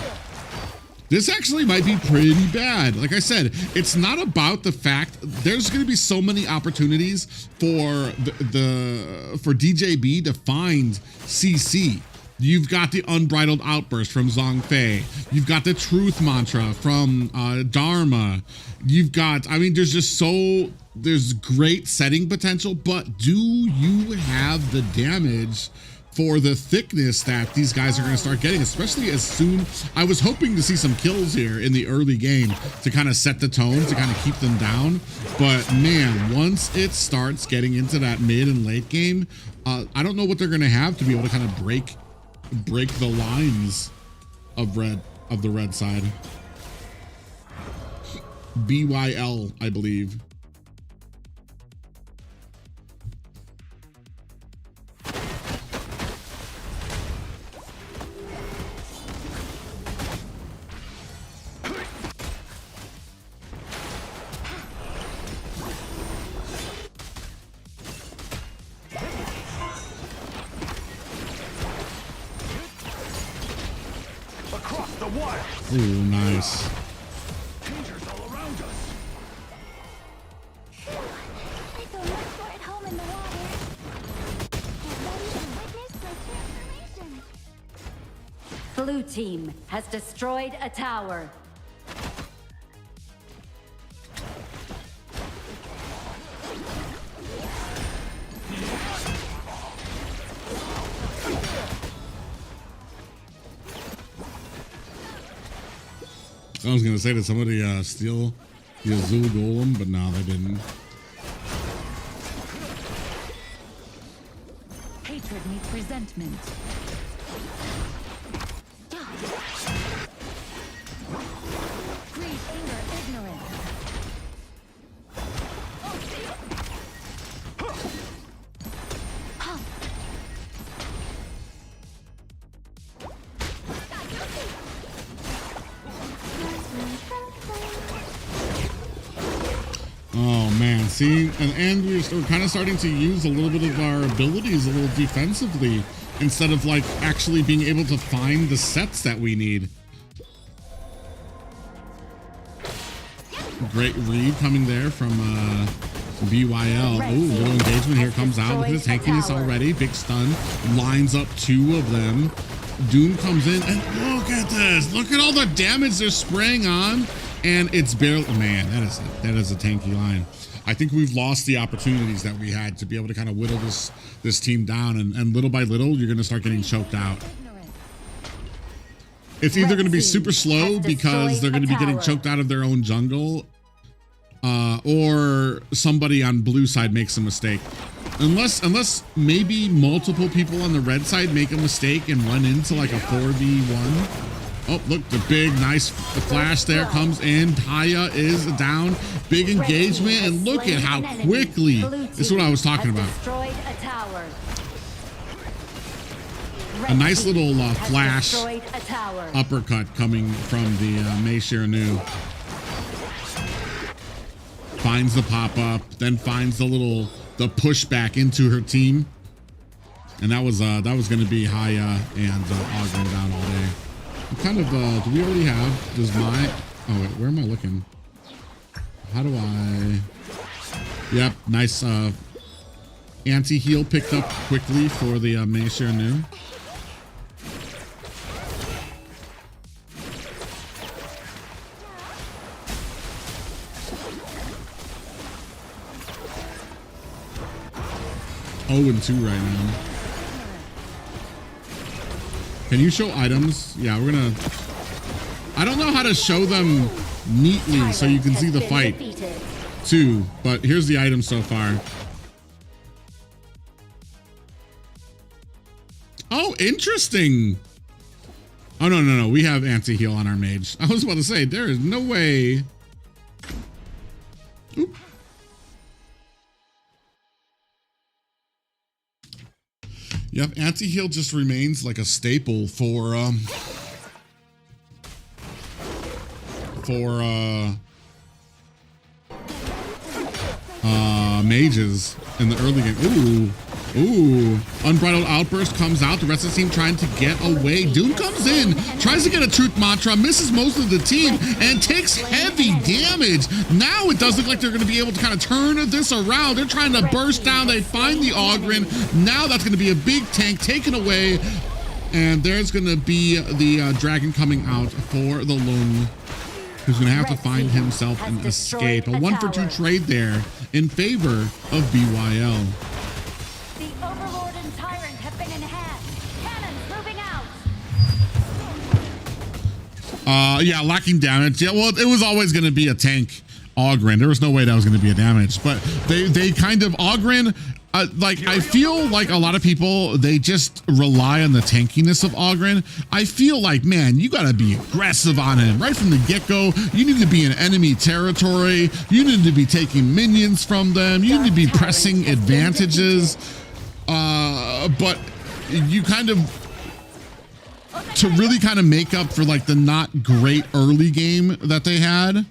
This actually might be pretty bad. Like I said, it's not about the fact there's going to be so many opportunities for for DJB to find CC. You've got the Unbridled Outburst from Zhongfei. You've got the Truth Mantra from Dharma. You've got, I mean, there's great setting potential, but do you have the damage for the thickness that these guys are going to start getting, especially as soon. I was hoping to see some kills here in the early game to kind of set the tone, to kind of keep them down. But man, once it starts getting into that mid and late game, I don't know what they're going to have to be able to kind of break the lines of the red side. BYL, I believe. Ooh, nice. Dangers all around us. I feel much more at home in the water. Get ready to witness my transformation. Blue team has destroyed a tower. I was gonna say, did somebody steal the Azul Golem? But no, they didn't. Hatred meets resentment. Greed, anger, ignorance. Oh man, see, and we're kind of starting to use a little bit of our abilities a little defensively instead of like actually being able to find the sets that we need. Great read coming there from BYL. Ooh, little engagement here comes out. Look at his tankiness already. Big stun. Lines up 2 of them. Doom comes in and look at this. Look at all the damage they're spraying on. And it's barely, man, that is a tanky line. I think we've lost the opportunities that we had to be able to kind of whittle this team down, and little by little, you're going to start getting choked out. It's either going to be super slow because they're going to be getting choked out of their own jungle, or somebody on blue side makes a mistake. Unless maybe multiple people on the red side make a mistake and run into like a 4v1. Oh, look, the big, nice flash there comes in. Taya is down. Big engagement, and look at how quickly. This is what I was talking about. A nice little flash uppercut coming from the Mei Shiranu. Finds the pop-up, then finds the pushback into her team. And that was going to be Haya and Ogren down all day. Kind of, do we already have, does my, oh wait, where am I looking? How do I, yep, nice anti-heal picked up quickly for the Mei Shiranu. Oh, and 2 right now. Can you show items? Yeah, we're gonna... I don't know how to show them neatly so you can see the fight too, but here's the item so far. Oh, interesting. Oh, no. We have anti-heal on our mage. I was about to say, there is no way. Oop. Yep, anti-heal just remains like a staple for mages in the early game. Ooh, Unbridled Outburst comes out. The rest of the team trying to get away. Doom comes in, tries to get a Truth Mantra, misses most of the team, and takes heavy damage. Now it does look like they're going to be able to kind of turn this around. They're trying to burst down. They find the Ogren. Now that's going to be a big tank taken away. And there's going to be the dragon coming out for the Lung, who's going to have to find himself an escape. A 1-for-2 trade there in favor of BYL. The Overlord and Tyrant have been enhanced. Cannons moving out. Yeah, lacking damage. Yeah, well, it was always going to be a tank Ogren. There was no way that was going to be a damage, but they kind of Ogren. Like, I feel like a lot of people, they just rely on the tankiness of Ogren. I feel like, man, you got to be aggressive on him right from the get-go. You need to be in enemy territory. You need to be taking minions from them. You need to be pressing advantages. But you kind of, to really kind of make up for like the not great early game that they had.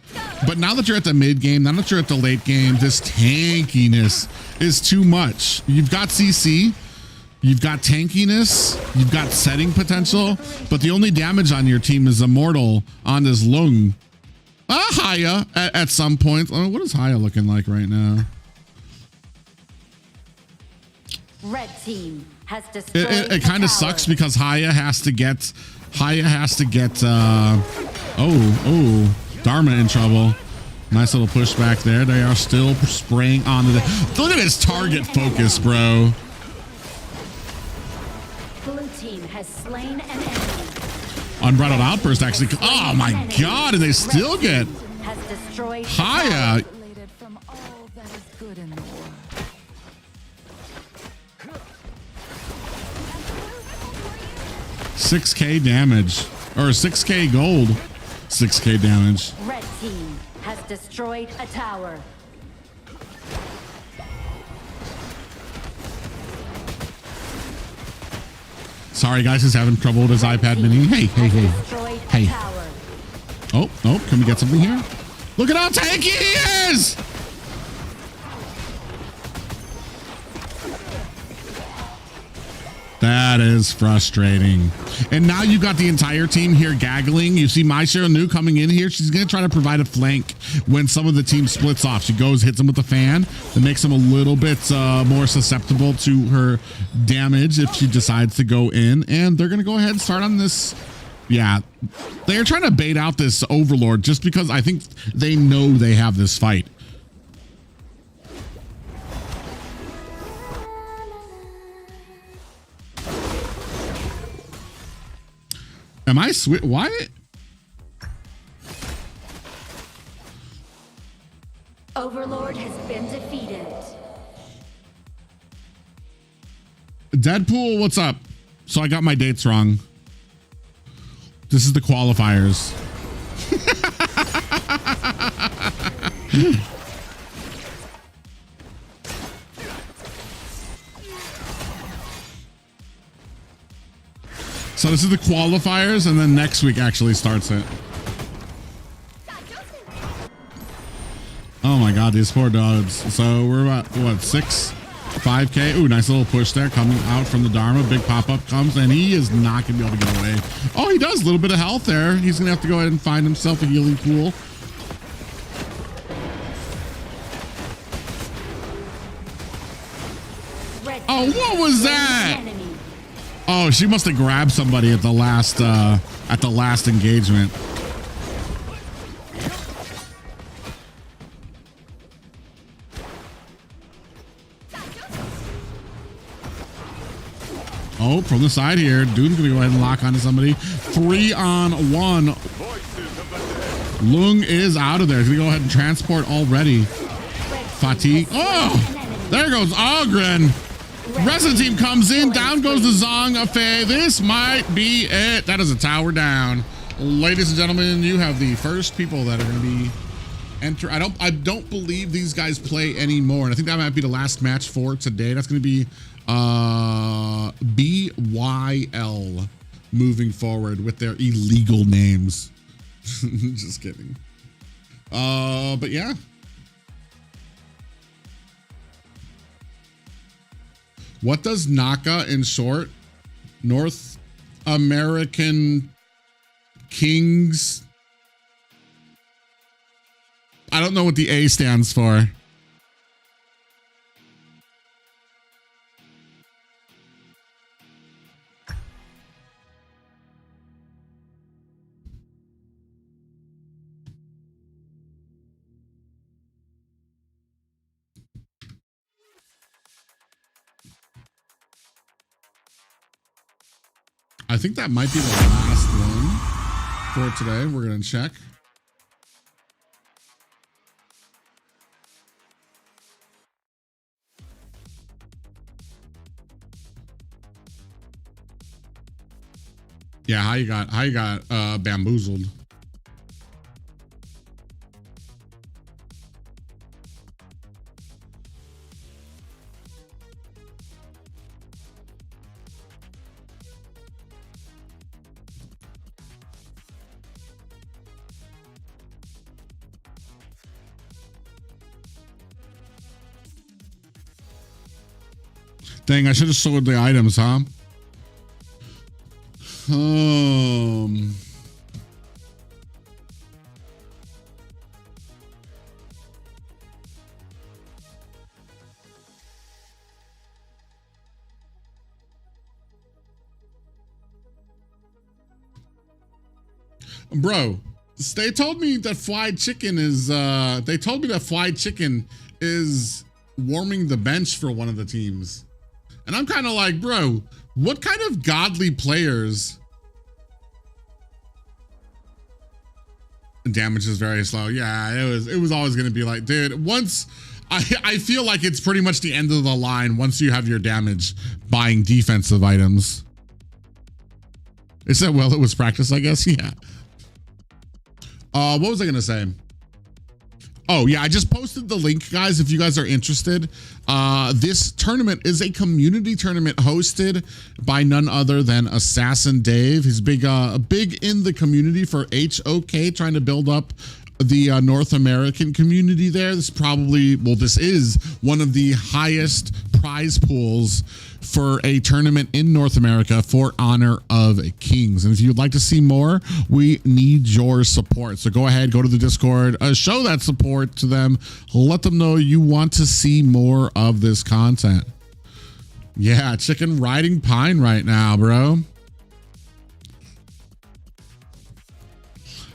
But now that you're at the mid game, now that you're at the late game, this tankiness is too much. You've got CC, you've got tankiness, you've got setting potential, but the only damage on your team is Immortal on this Lung. Haya at some point. What is Haya looking like right now? Red team has destroyed it kind of sucks because Haya has to get Dharma in trouble. Nice little pushback there. They are still spraying onto the... Look at his target focus, bro. Blue team has slain an enemy. Unbridled Outburst actually... Oh my god, and they still get... Has destroyed Haya. From all that is good in the world. 6k damage. Or 6k gold. 6k damage. Red team has destroyed a tower. Sorry guys, he's having trouble with his iPad mini. Hey. Oh, can we get something here? Look at how tanky he is! That is frustrating. And now you got the entire team here gaggling. You see My New coming in here. She's going to try to provide a flank when some of the team splits off. She goes, hits them with the fan. That makes them a little bit more susceptible to her damage if she decides to go in. And they're going to go ahead and start on this. Yeah, they're trying to bait out this Overlord just because I think they know they have this fight. Am I why? Overlord has been defeated. Deadpool, what's up? So I got my dates wrong. This is the qualifiers. So this is the qualifiers, and then next week actually starts it. Oh my god, these poor dogs. So we're about, what, 5K? Ooh, nice little push there coming out from the Dharma. Big pop-up comes, and he is not going to be able to get away. Oh, he does. A little bit of health there. He's going to have to go ahead and find himself a healing pool. Oh, what was that? Oh, she must have grabbed somebody at the last engagement. Oh, from the side here, dude's gonna go ahead and lock onto somebody. 3-on-1. Lung is out of there. He's gonna go ahead and transport already. Fatigue. Oh, there goes Ogren. Resident team comes in. Down goes the Zong Fei. This might be it. That is a tower down. Ladies and gentlemen, you have the first people that are going to be enter. I don't believe these guys play anymore, and I think that might be the last match for today. That's going to be BYL moving forward with their illegal names. Just kidding. But yeah. What does NAKA in short? North American Kings. I don't know what the A stands for. I think that might be the last one for today. We're going to check. Yeah, how you got bamboozled. Dang, I should have sold the items, huh? Bro, they told me that fried chicken is warming the bench for one of the teams. And I'm kind of like, bro, what kind of godly players? Damage is very slow. Yeah, it was always going to be like, dude, once I feel like it's pretty much the end of the line once you have your damage buying defensive items. It said, well, it was practice, I guess. Yeah. What was I going to say? Oh, yeah, I just posted the link, guys, if you guys are interested. This tournament is a community tournament hosted by none other than Assassin Dave. He's big in the community for HOK, trying to build up the North American community there. This is one of the highest prize pools for a tournament in North America for Honor of Kings. And if you'd like to see more, we need your support. So go ahead, go to the Discord, show that support to them. Let them know you want to see more of this content. Yeah, chicken riding pine right now, bro.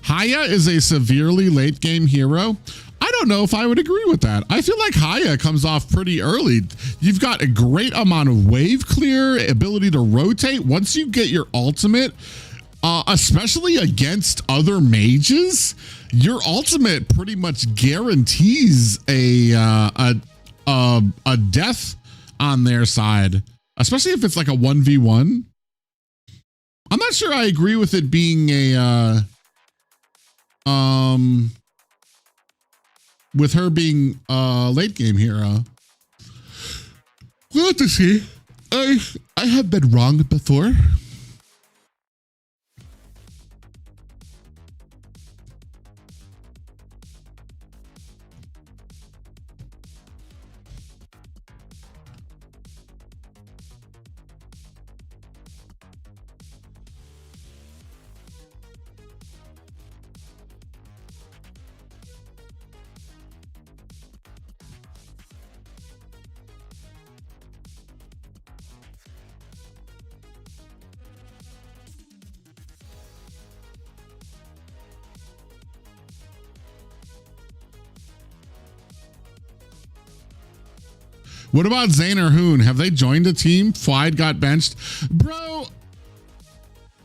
Haya is a severely late game hero. I don't know if I would agree with that. I feel like Haya comes off pretty early. You've got a great amount of wave clear, ability to rotate. Once you get your ultimate, especially against other mages, your ultimate pretty much guarantees a death on their side, especially if it's like a 1v1. I'm not sure I agree with it being a with her being a late game hero. We'll have to see. I have been wrong before. What about Zane or Hoon? Have they joined a team? Flied got benched. Bro,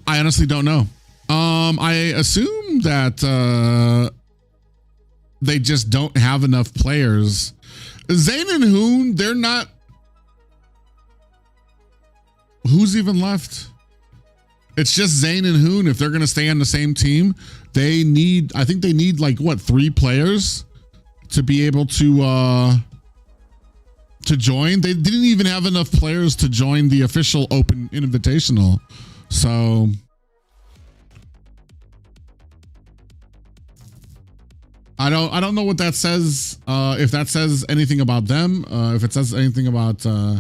I honestly don't know. I assume that they just don't have enough players. Zane and Hoon, they're not. Who's even left? It's just Zane and Hoon. If they're going to stay on the same team, they need, I think they need like what, 3 players to be able to join. They didn't even have enough players to join the official open invitational. So I don't know what that says. If that says anything about them, if it says anything about I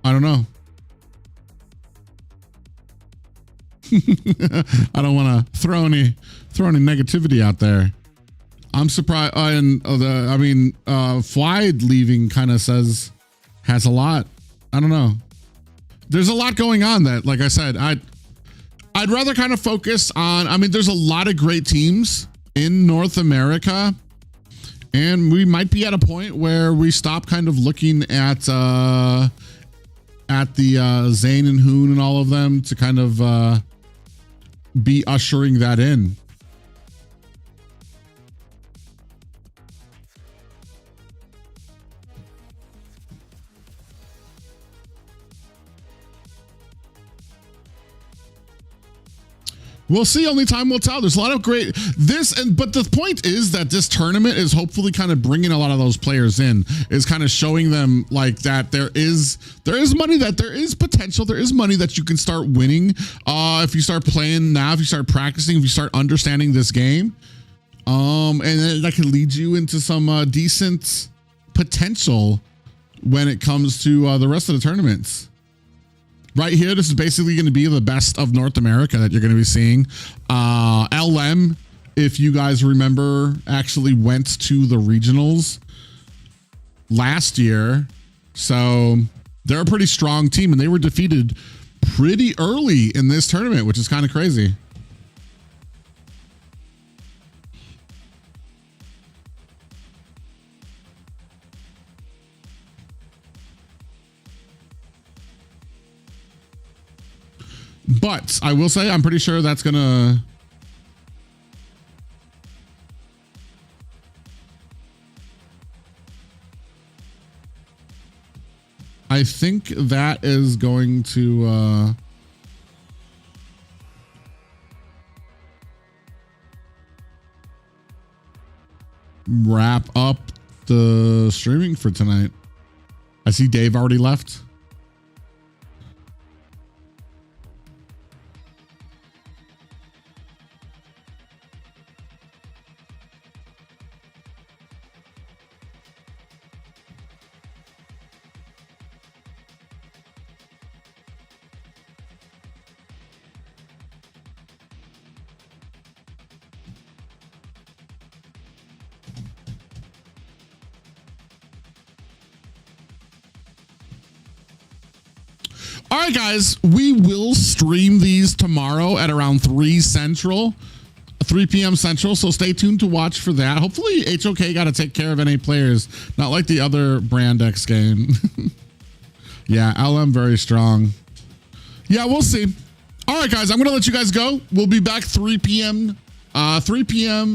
don't know. I don't want to throw any negativity out there. I'm surprised. Flied leaving kind of has a lot. I don't know. There's a lot going on that, like I said, I'd rather kind of focus on. I mean, there's a lot of great teams in North America, and we might be at a point where we stop kind of looking at the Zane and Hoon and all of them to kind of be ushering that in. We'll see. Only time will tell. There's a lot of great but the point is that this tournament is hopefully kind of bringing a lot of those players in, is kind of showing them like that there is money, that there is potential, there is money that you can start winning if you start playing now, if you start practicing, if you start understanding this game, and then that can lead you into some decent potential when it comes to the rest of the tournaments. Right here, this is basically going to be the best of North America that you're going to be seeing. LM, if you guys remember, actually went to the regionals last year. So they're a pretty strong team, and they were defeated pretty early in this tournament, which is kind of crazy. But I will say, I'm pretty sure that's gonna. I think that is going to wrap up the streaming for tonight. I see Dave already left. All right, guys, we will stream these tomorrow at around 3 p.m. Central, so stay tuned to watch for that. Hopefully, HOK got to take care of NA players, not like the other Brand X game. Yeah, LM very strong. Yeah, we'll see. All right, guys, I'm going to let you guys go. We'll be back 3 p.m.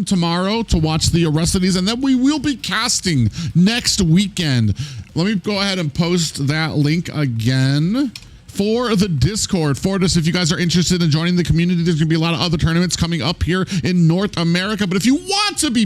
Tomorrow to watch the rest of these, and then we will be casting next weekend. Let me go ahead and post that link again for the Discord for this. If you guys are interested in joining the community, there's going to be a lot of other tournaments coming up here in North America. But if you want to be